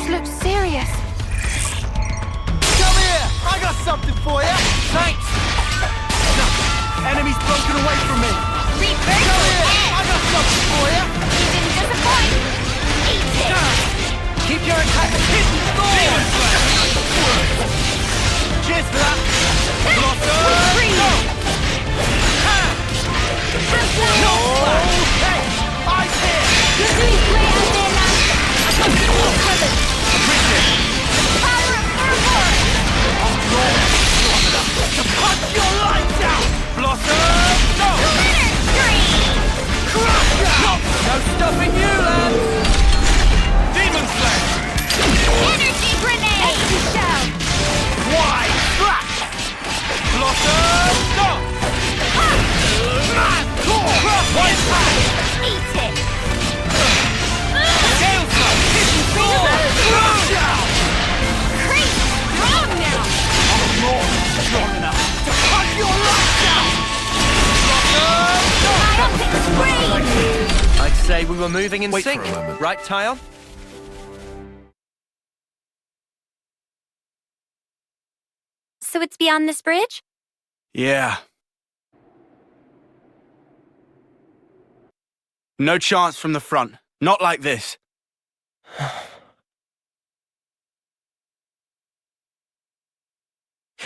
This looks serious. Come here! I got something for you! Thanks! No, enemy's broken away from me! Reverse Come here! I got something for you! You didn't disappoint! Eat it! Keep your attack hidden storm! Cheers for that! Blossom! Go! No! Hey! Eyes here! Power of Bravoure! To punch your lights out! Blossom! Go! Glitter Scream! Crush ya! No stopping you, lads! Demon Slayer! Energy Grenade! Extra-shell! Wide Flash! Blossom! Go! Mad Core! White Flash! Eat it! Gale Slug! Hidden Storm! Crush ya! Crazy strong now! I'm not strong enough to punch your lights out! Biotic Scream! I'd say we were moving in Wait for sync. a moment. Right, Tyon? So it's beyond this bridge? Yeah. No chance from the front. Not like this.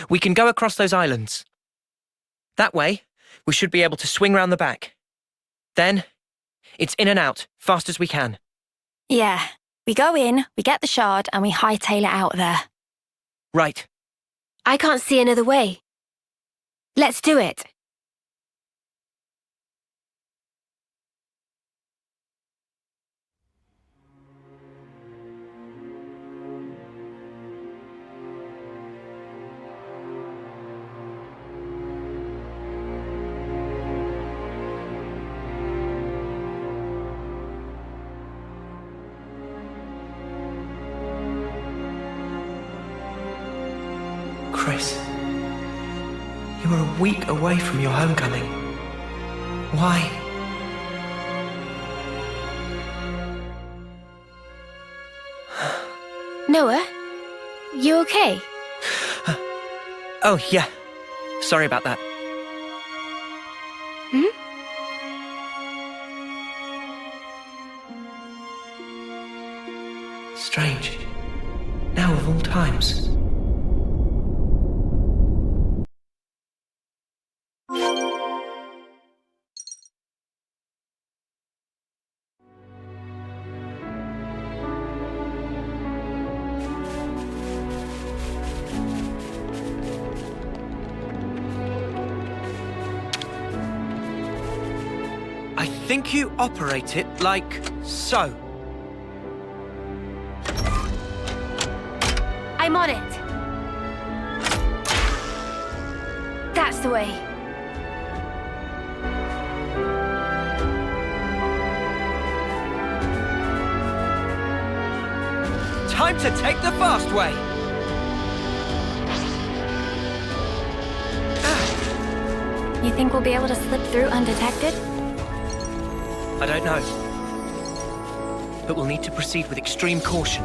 We can go across those islands. That way, we should be able to swing round the back. Then, it's in and out, fast as we can. Yeah. We go in, we get the shard, and we hightail it out there. Right. I can't see another way. Let's do it. Chris, you were a week away from your homecoming. Why? Noah, you okay? Oh, yeah. Sorry about that. Strange. Now of all times. I think you operate it like so. I'm on it. That's the way. Time to take the fast way. You think we'll be able to slip through undetected? I don't know. But we'll need to proceed with extreme caution.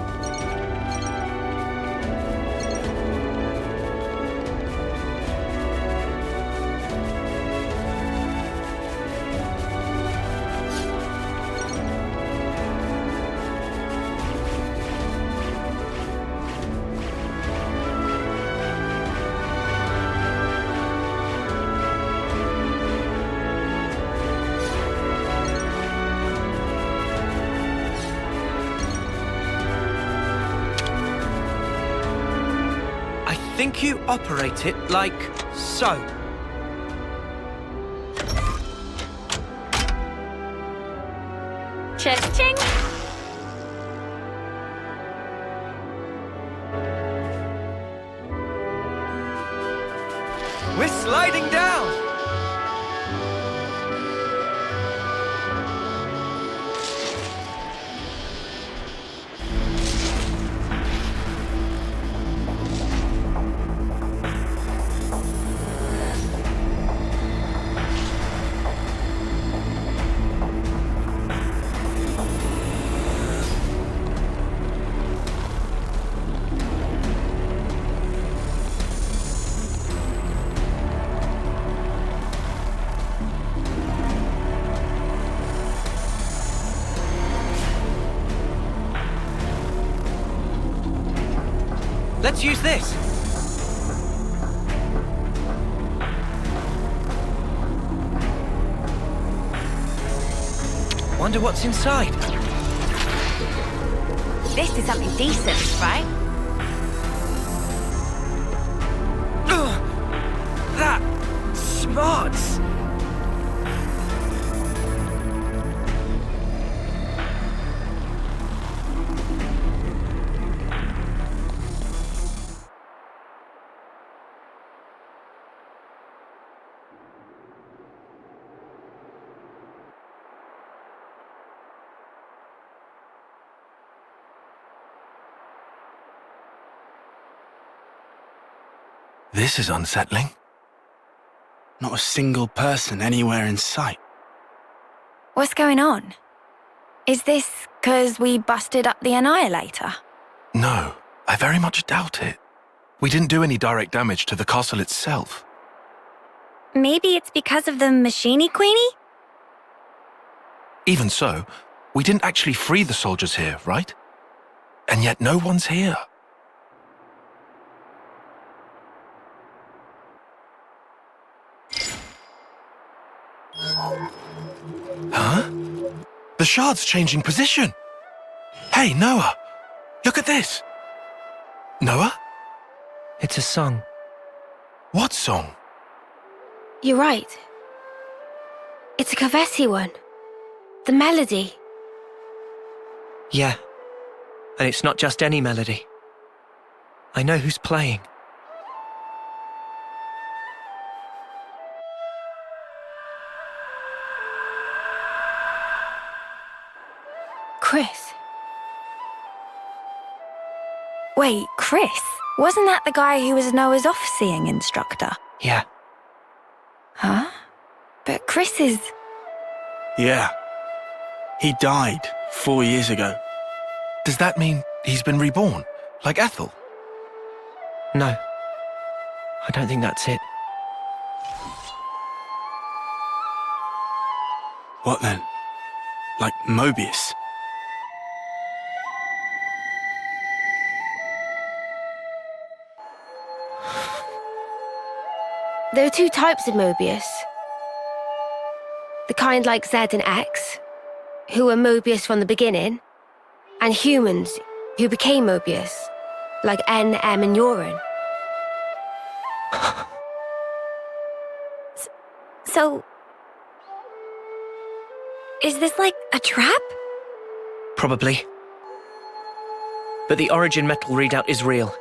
I think you operate it like so. Cha-ching! We're sliding down! Let's use this. Wonder what's inside. This is something decent, right? That smarts. This is unsettling. Not a single person anywhere in sight. What's going on? Is this because we busted up the Annihilator? No, I very much doubt it. We didn't do any direct damage to the castle itself. Maybe it's because of the Machine Queenie? Even so, we didn't actually free the soldiers here, right? And yet no one's here. Huh? The shard's changing position. Hey, Noah, look at this. Noah? It's a song. What song? You're right. It's a Kavesi one. The melody. Yeah. And it's not just any melody. I know who's playing. Chris. Wait, Chris? Wasn't that the guy who was Noah's off-seeing instructor? Yeah. Huh? But Chris is... Yeah. He died 4 years ago. Does that mean he's been reborn, like Ethel? No. I don't think that's it. What then? Like Mobius? There are two types of Mobius. The kind like Z and X, who were Mobius from the beginning, and humans who became Mobius, like N, M, and Urine. So... is this like a trap? Probably. But the origin metal readout is real.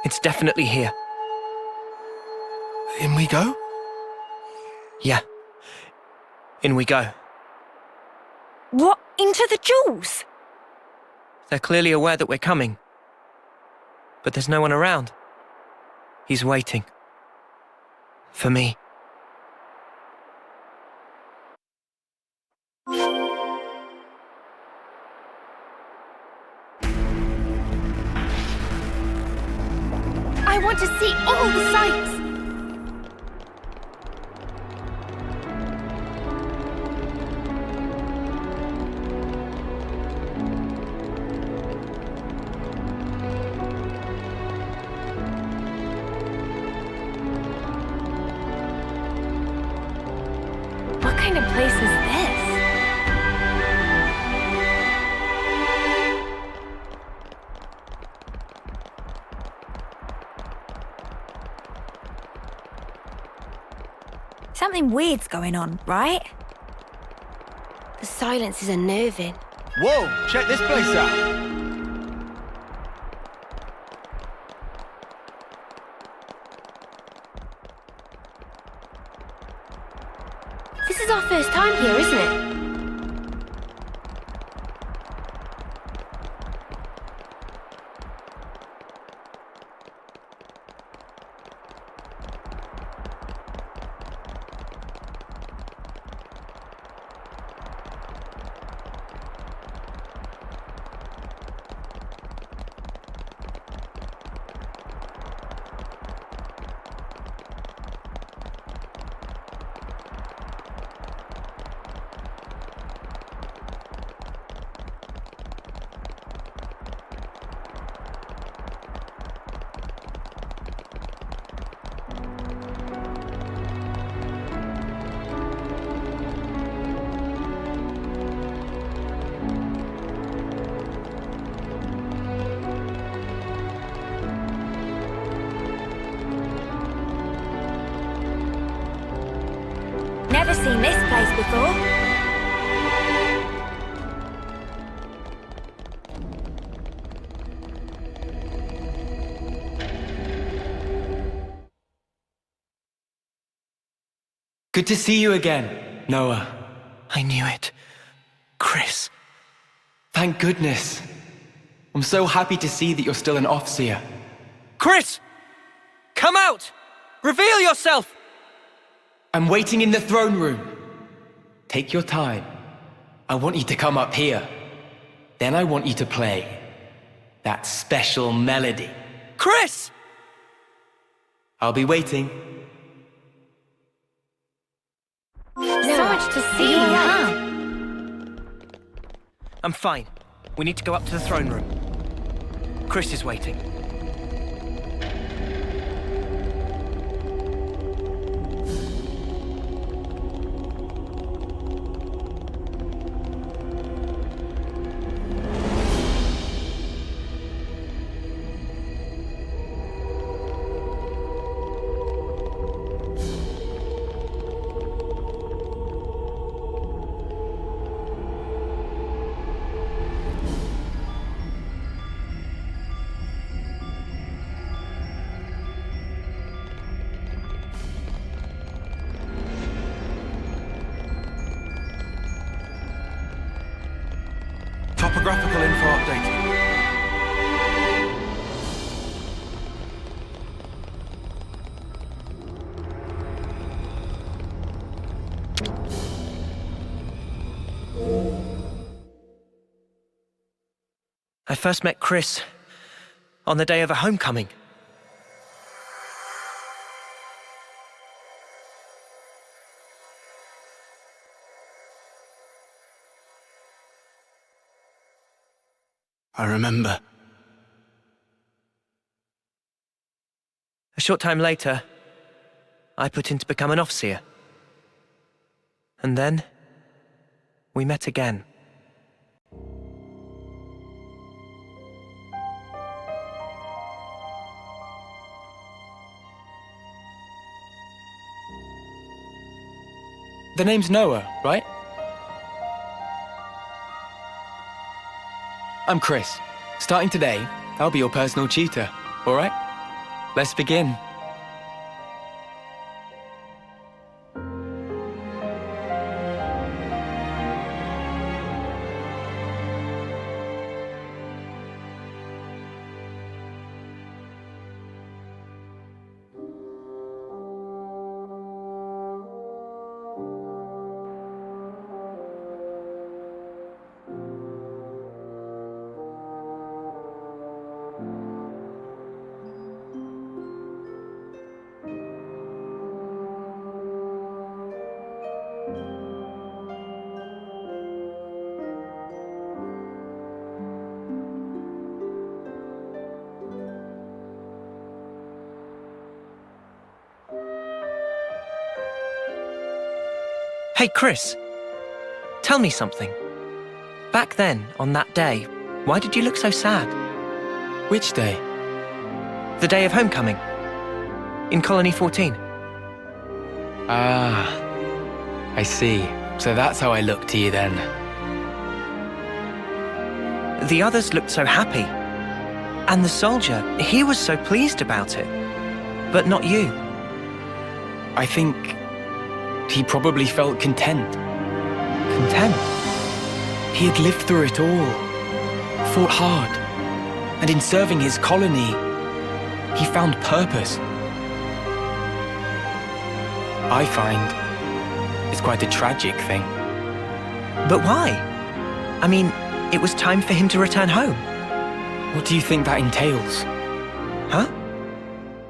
It's definitely here. In we go? Yeah. In we go. What? Into the jewels? They're clearly aware that we're coming. But there's no one around. He's waiting. For me. I want to see all the sights! What kind of place is this? Something weird's going on, right? The silence is unnerving. Whoa, check this place out. This is our first time here, isn't it? Never seen this place before. Good to see you again, Noah. I knew it. Chris. Thank goodness. I'm so happy to see that you're still an Offseer. Chris! Come out! Reveal yourself! I'm waiting in the throne room. Take your time. I want you to come up here. Then I want you to play that special melody. Chris! I'll be waiting. So much to see, huh? I'm fine. We need to go up to the throne room. Chris is waiting. Topographical info updated. I first met Chris on the day of a homecoming. I remember. A short time later, I put in to become an Offseer. And then, we met again. The name's Noah, right? I'm Chris. Starting today, I'll be your personal tutor, all right? Let's begin. Hey, Chris. Tell me something. Back then, on that day, why did you look so sad? Which day? The day of homecoming. In Colony 14. Ah, I see. So that's how I look to you then. The others looked so happy. And the soldier, he was so pleased about it. But not you. I think he probably felt content. Content? He had lived through it all, fought hard, and in serving his colony, he found purpose. I find it's quite a tragic thing. But why? I mean, it was time for him to return home. What do you think that entails? Huh?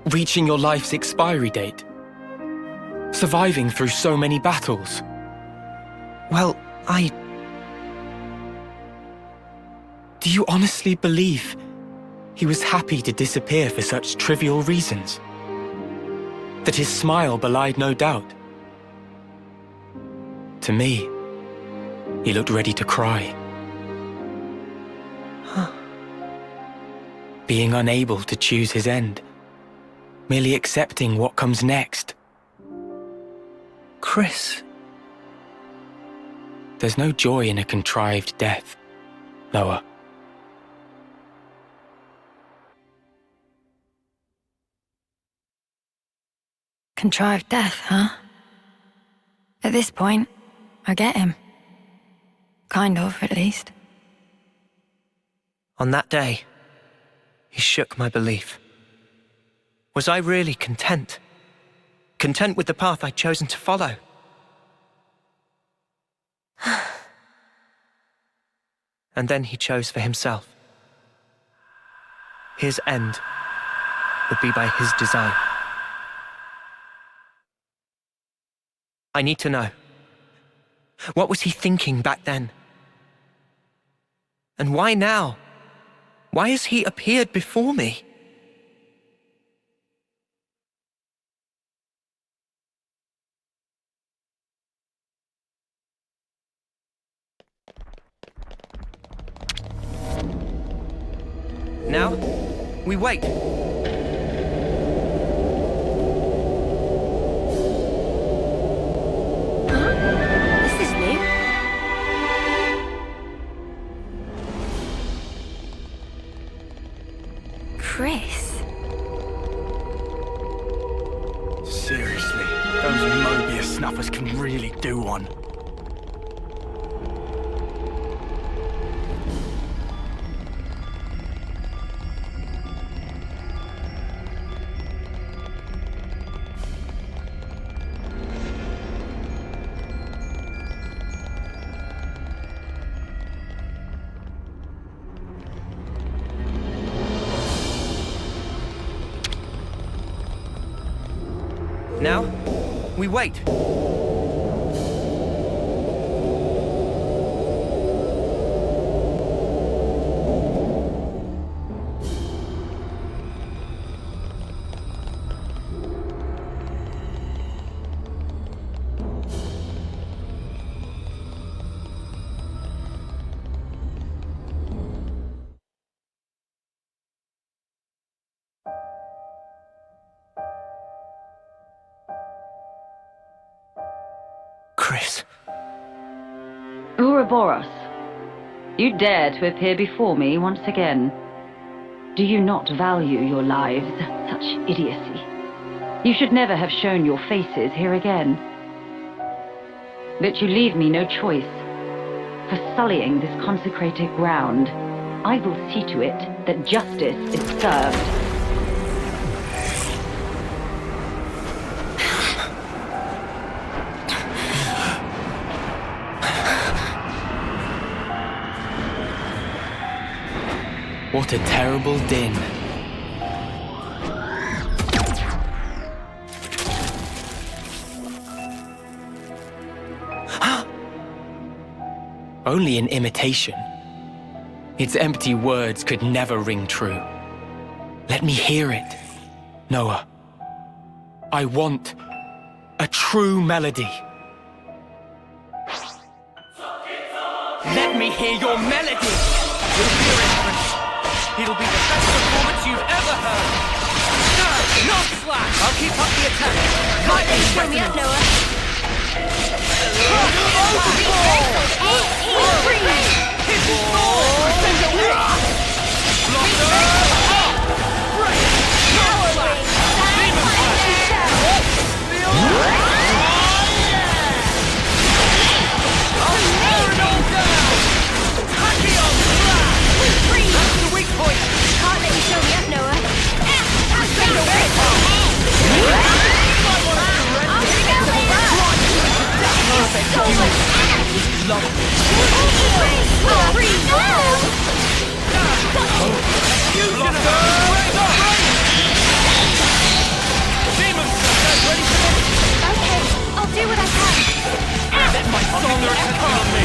Reaching your life's expiry date. Surviving through so many battles. Well, Do you honestly believe he was happy to disappear for such trivial reasons? That his smile belied no doubt? To me, he looked ready to cry. Huh. Being unable to choose his end. Merely accepting what comes next. Chris, There's no joy in a contrived death, Noah. Contrived death, huh? At this point, I get him. Kind of, at least. On that day, he shook my belief. Was I really content? Content with the path I'd chosen to follow? And then he chose for himself. His end would be by his design. I need to know. What was he thinking back then? And why now? Why has he appeared before me? Now, we wait. This is new. Chris. Seriously, those Mobius snuffers can really do one. Now, we wait. Chris. Ouroboros, you dare to appear before me once again. Do you not value your lives? Such idiocy. You should never have shown your faces here again. But you leave me no choice. For sullying this consecrated ground, I will see to it that justice is served. What a terrible din. Only an imitation. Its empty words could never ring true. Let me hear it, Noah. I want a true melody. Let me hear your melody! It'll be the best performance you've ever heard! No, not slack! I'll keep up the attack! Lightning Show me up, Noah. Can't let you show me up, Noah. Okay, I'll do what I can. Let my song attack on me!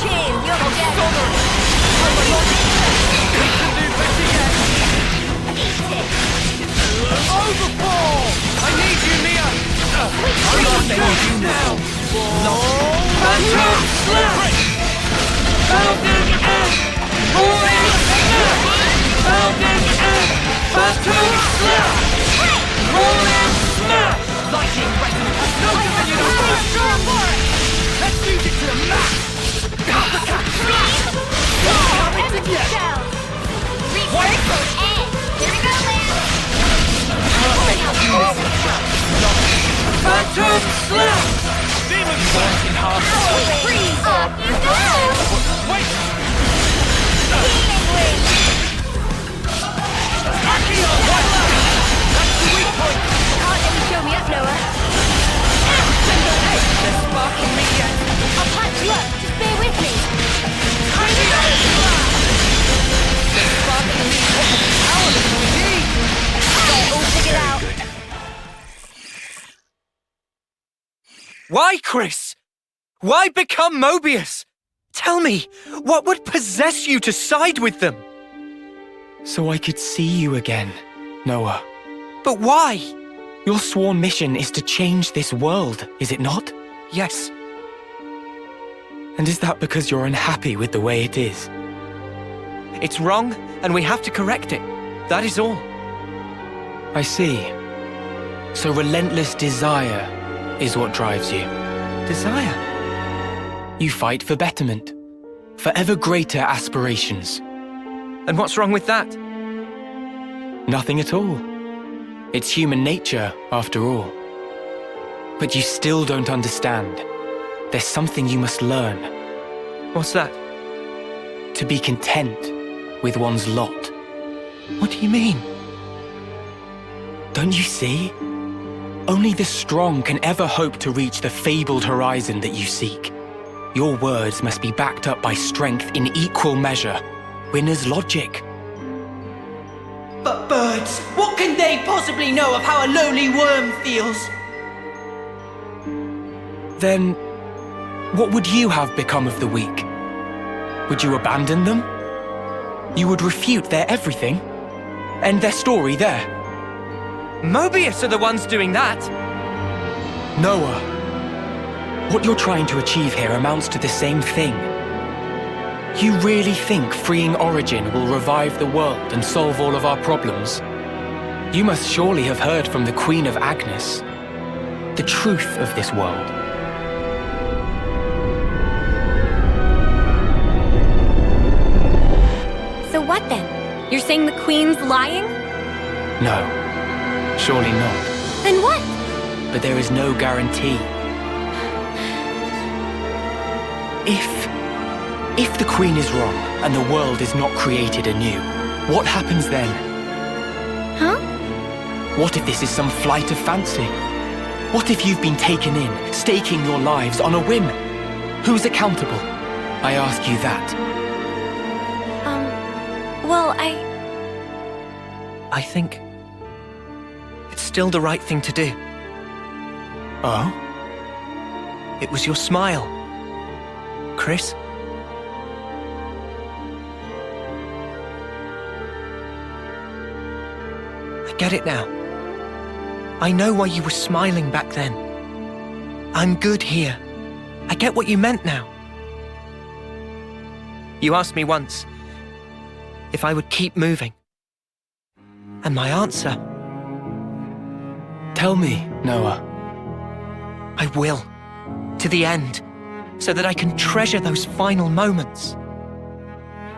Cheers, you're the Phantom Slap! Falcon and Rolling Snap! Falcon and Phantom Slap! Rolling Snap! Lightning resonance! No continued! Let's use it to the max! Coming together! Reverse edge! Here we go, Phantom Slap! Demon Blast in half! Freeze! Off you go! Wait! Healing Wing! Accio! That's the weak point! Can't let you show me up, Noah. The sparking meteor! I'll punch you up. Just bear with me. Accio! The sparking meteor! How little we need! All figured out. Why, Chris? Why become Mobius? Tell me, what would possess you to side with them? So I could see you again, Noah. But why? Your sworn mission is to change this world, is it not? Yes. And is that because you're unhappy with the way it is? It's wrong, and we have to correct it. That is all. I see. So relentless desire is what drives you. Desire? You fight for betterment, for ever greater aspirations. And what's wrong with that? Nothing at all. It's human nature, after all. But you still don't understand. There's something you must learn. What's that? To be content with one's lot. What do you mean? Don't you see? Only the strong can ever hope to reach the fabled horizon that you seek. Your words must be backed up by strength in equal measure. Winner's logic. But birds, what can they possibly know of how a lowly worm feels? Then, what would you have become of the weak? Would you abandon them? You would refute their everything? End their story there? Mobius are the ones doing that! Noah, what you're trying to achieve here amounts to the same thing. You really think freeing Origin will revive the world and solve all of our problems? You must surely have heard from the Queen of Agnes, the truth of this world. So what then? You're saying the Queen's lying? No, surely not. Then what? But there is no guarantee. If the Queen is wrong and the world is not created anew, what happens then? Huh? What if this is some flight of fancy? What if you've been taken in, staking your lives on a whim? Who's accountable? I ask you that. Well, I think it's still the right thing to do. Oh? It was your smile, Chris. I get it now. I know why you were smiling back then. I'm good here. I get what you meant now. You asked me once if I would keep moving. And my answer... Tell me, Noah. I will. To the end. So that I can treasure those final moments.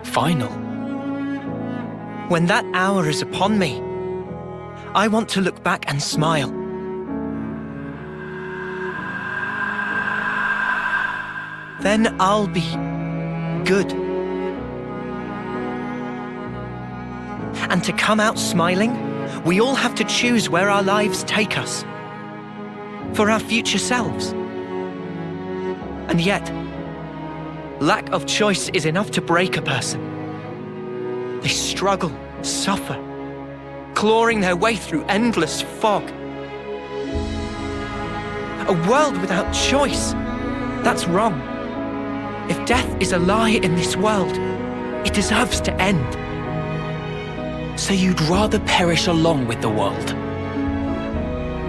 Final? When that hour is upon me, I want to look back and smile. Then I'll be good. And to come out smiling, we all have to choose where our lives take us. For our future selves. And yet, lack of choice is enough to break a person. They struggle, suffer, clawing their way through endless fog. A world without choice, that's wrong. If death is a lie in this world, it deserves to end. So you'd rather perish along with the world?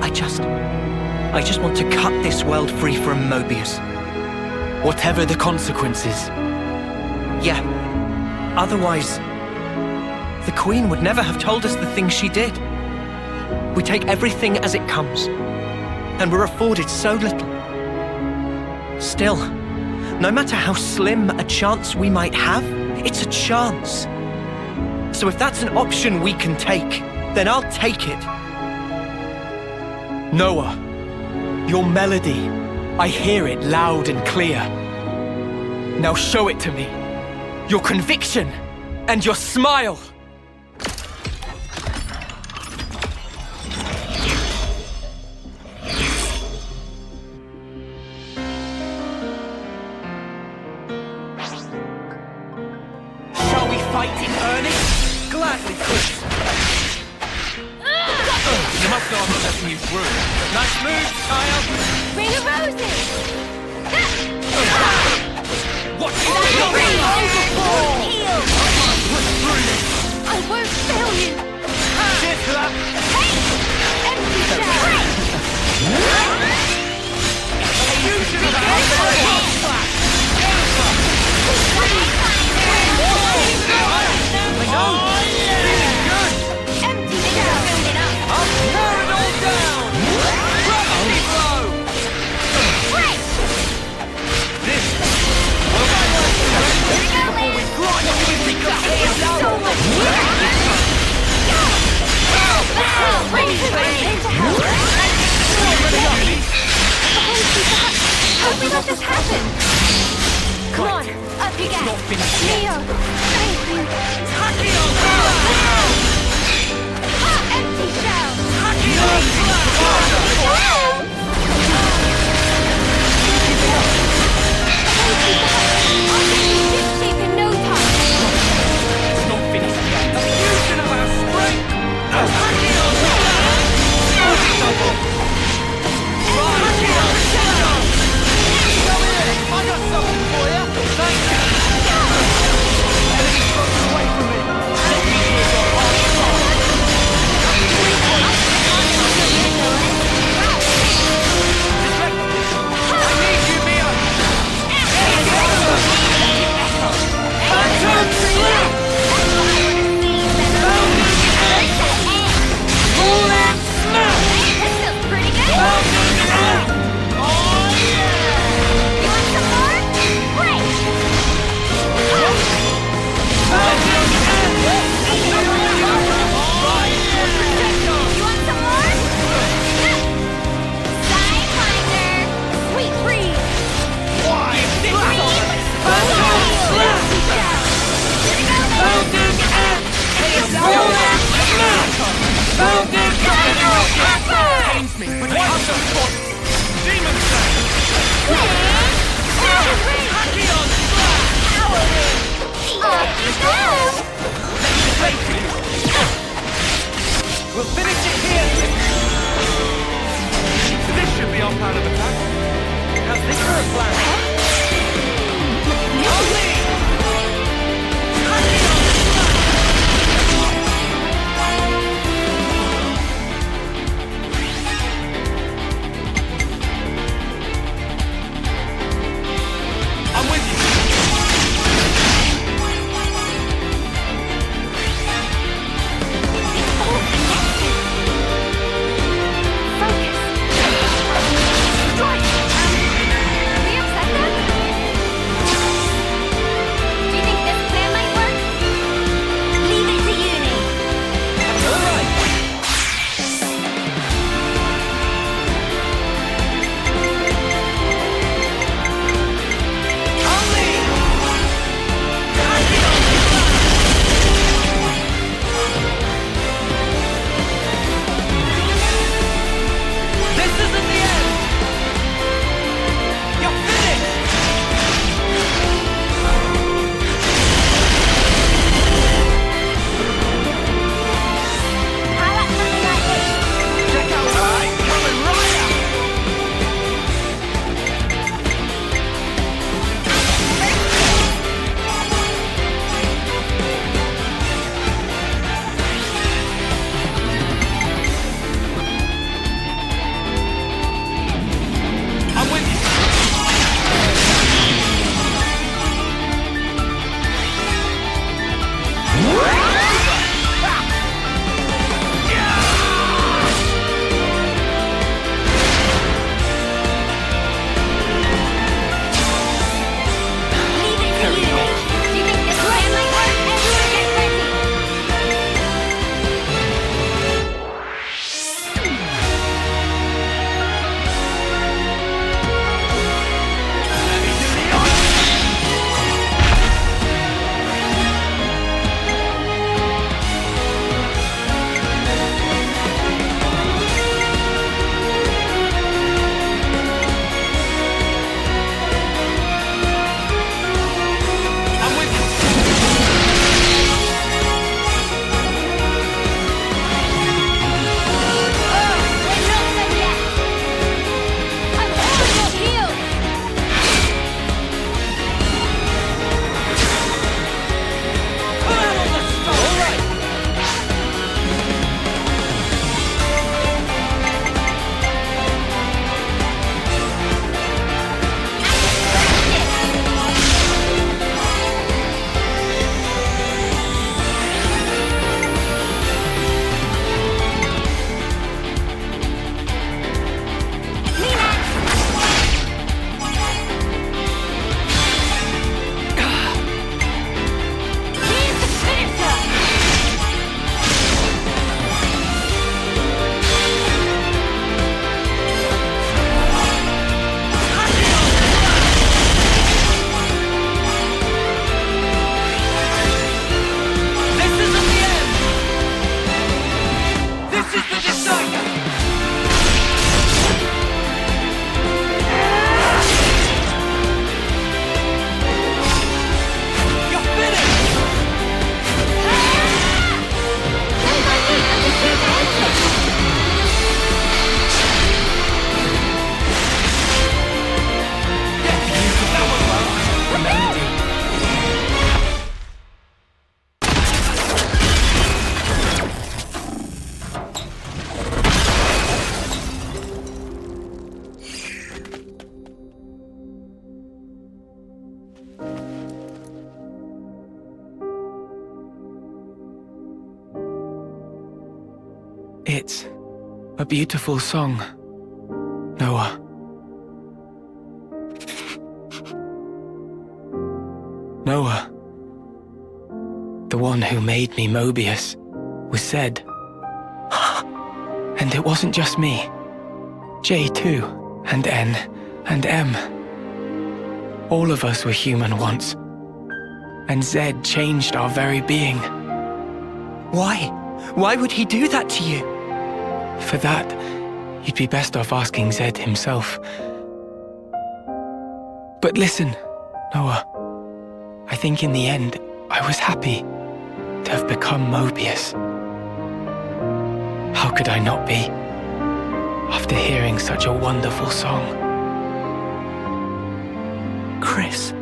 I just want to cut this world free from Mobius. Whatever the consequences. Yeah. Otherwise, the Queen would never have told us the things she did. We take everything as it comes, and we're afforded so little. Still, no matter how slim a chance we might have, it's a chance. So if that's an option we can take, then I'll take it. Noah, your melody, I hear it loud and clear. Now show it to me. Your conviction and your smile. Shall we fight in earnest? Gladly, Chris. You must know I'm not letting you through. Nice move, child. Ring of roses! What is I won't fail you! Cheers for that. Hey! Empty shell! You should have had Empty shell! I'll tear it all down! Gravity blow! Break! This will be before we grind you into So much Bring it into hell! How did we let this happen? Come on, up you get! Neo, thank you! Empty shell! I'll get you ship shape in no time! It's not finished yet. The fusion of our strength! I got something for you! Thank you! Enemy's broken away from me! We'll finish it here! This should be our plan of attack. How's this for a plan? I'm with you! Focus! Strike! It's a beautiful song, Noah. Noah, the one who made me Mobius, was Zed. And it wasn't just me. J too, and N, and M. All of us were human once. And Zed changed our very being. Why? Why would he do that to you? For that, you'd be best off asking Zed himself. But listen, Noah. I think in the end, I was happy to have become Mobius. How could I not be, after hearing such a wonderful song? Chris.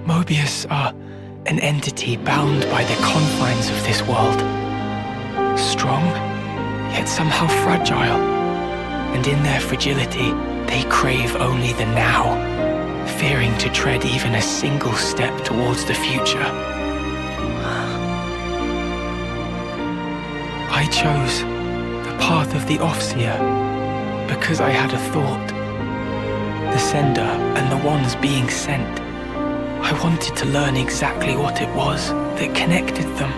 Mobius are an entity bound by the confines of this world. Strong, yet somehow fragile. And in their fragility, they crave only the now, fearing to tread even a single step towards the future. I chose the path of the Offseer because I had a thought. The sender and the ones being sent. I wanted to learn exactly what it was that connected them.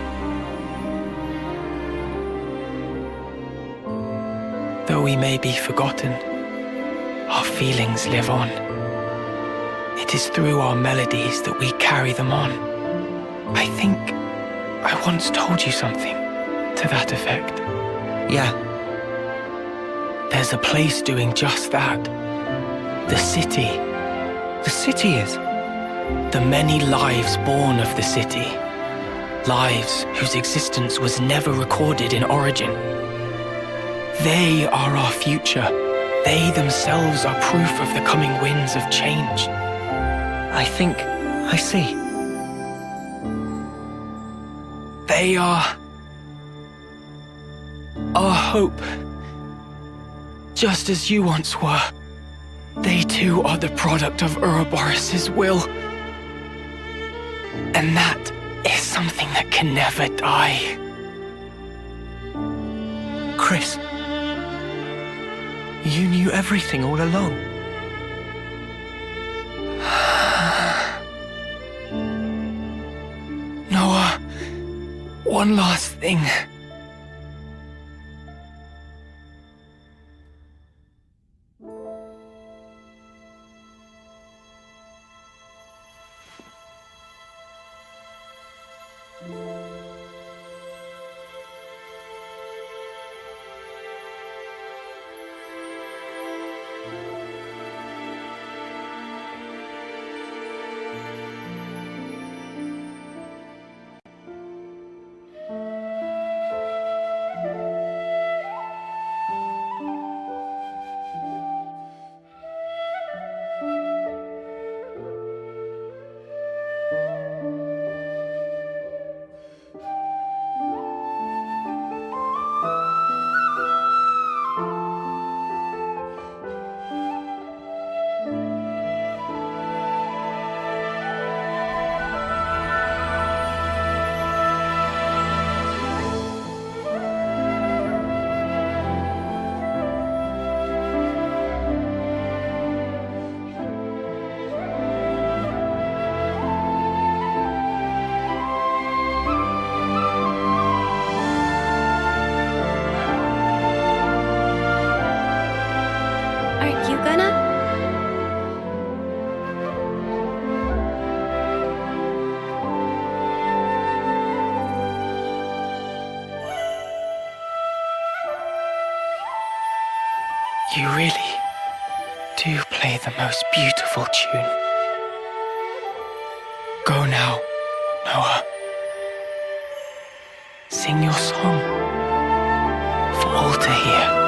Though we may be forgotten, our feelings live on. It is through our melodies that we carry them on. I think I once told you something to that effect. Yeah. There's a place doing just that. The city. The city is? The many lives born of the city. Lives whose existence was never recorded in origin. They are our future. They themselves are proof of the coming winds of change. I think I see. They are our hope. Just as you once were. They too are the product of Ouroboros' will. And that is something that can never die. Chris, you knew everything all along. Noah, one last thing. You really do play the most beautiful tune. Go now, Noah. Sing your song for all to hear.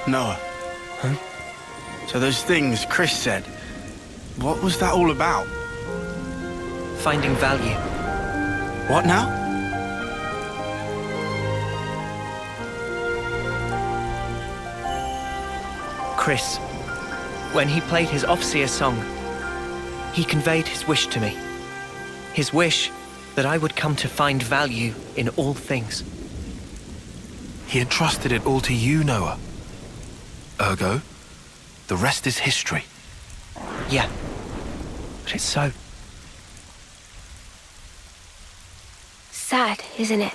Noah. Huh? So those things Chris said, what was that all about? Finding value. What now? Chris, when he played his Off-Seer song, he conveyed his wish to me. His wish that I would come to find value in all things. He entrusted it all to you, Noah. Ergo, the rest is history. Yeah, but it's so. Sad, isn't it?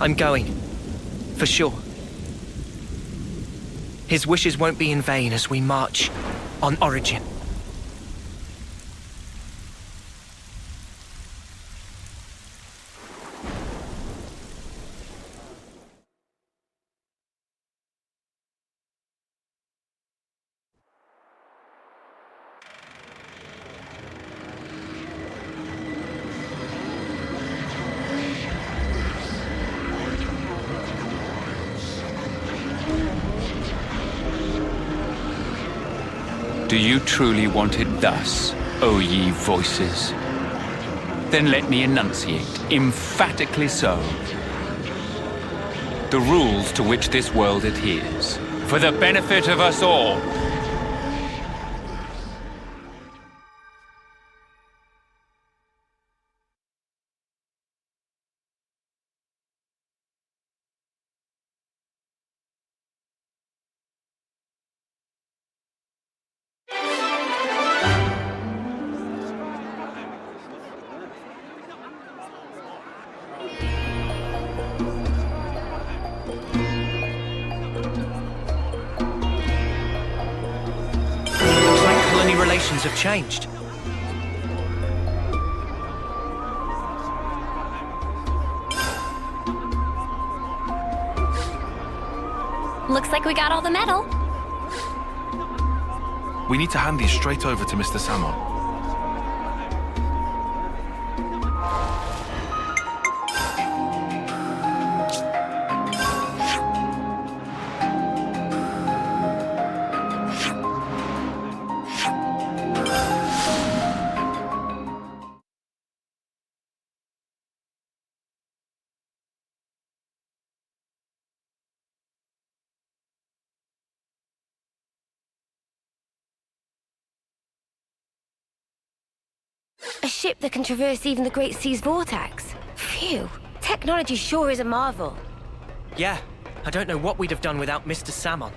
I'm going. For sure. His wishes won't be in vain as we march on Origin. Do you truly want it thus, O ye voices? Then let me enunciate, emphatically so, the rules to which this world adheres, for the benefit of us all. Relations have changed. Looks like we got all the metal. We need to hand these straight over to Mr. Samon. A ship that can traverse even the Great Sea's vortex. Phew. Technology sure is a marvel. Yeah, I don't know what we'd have done without Mr. Samon.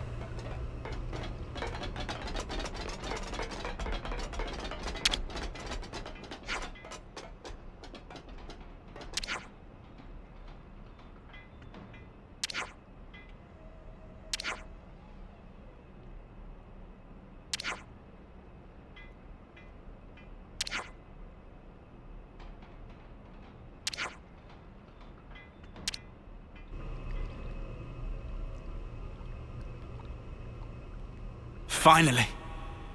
Finally.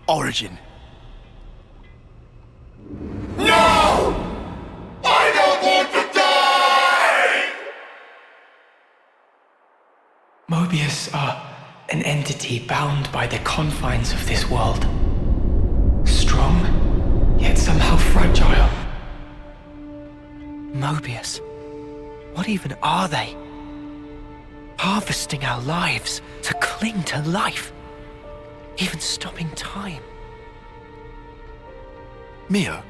Origin. No! I don't want to die! Mobius are an entity bound by the confines of this world. Strong, yet somehow fragile. Mobius? What even are they? Harvesting our lives to cling to life. Even stopping time. Mio,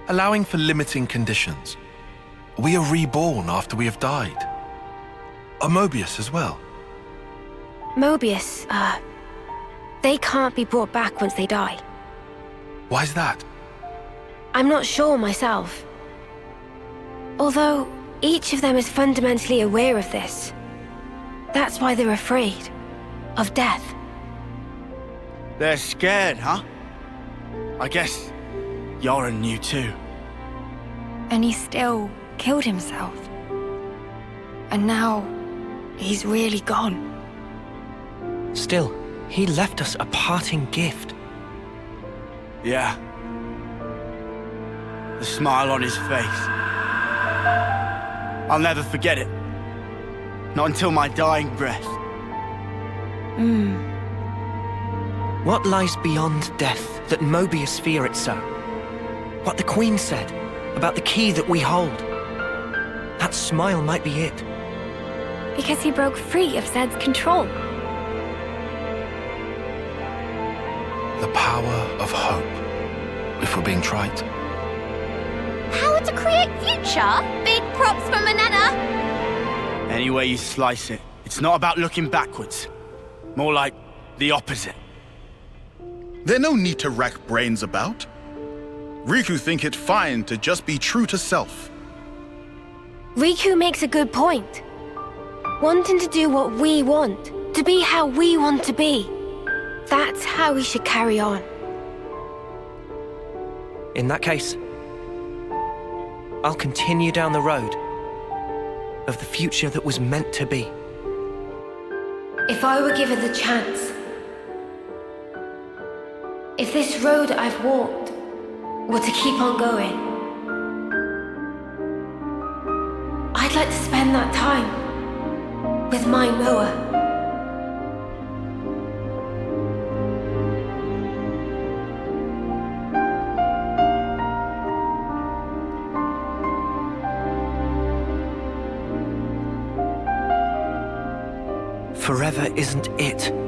allowing for limiting conditions, we are reborn after we have died. Are Mobius as well? Mobius, they can't be brought back once they die. Why's that? I'm not sure myself. Although, each of them is fundamentally aware of this. That's why they're afraid of death. They're scared, huh? I guess Yoren knew too. And he still killed himself. And now, he's really gone. Still, he left us a parting gift. Yeah. The smile on his face. I'll never forget it. Not until my dying breath. What lies beyond death that Mobius fear it so? What the Queen said about the key that we hold. That smile might be it. Because he broke free of Zed's control. The power of hope, if we're being trite. Power to create future? Big props for Manana! Any way you slice it, it's not about looking backwards. More like the opposite. There's no need to rack brains about. Riku think it fine to just be true to self. Riku makes a good point. Wanting to do what we want, to be how we want to be. That's how we should carry on. In that case, I'll continue down the road of the future that was meant to be. If I were given the chance, if this road I've walked were to keep on going, I'd like to spend that time with my Noah. Forever isn't it.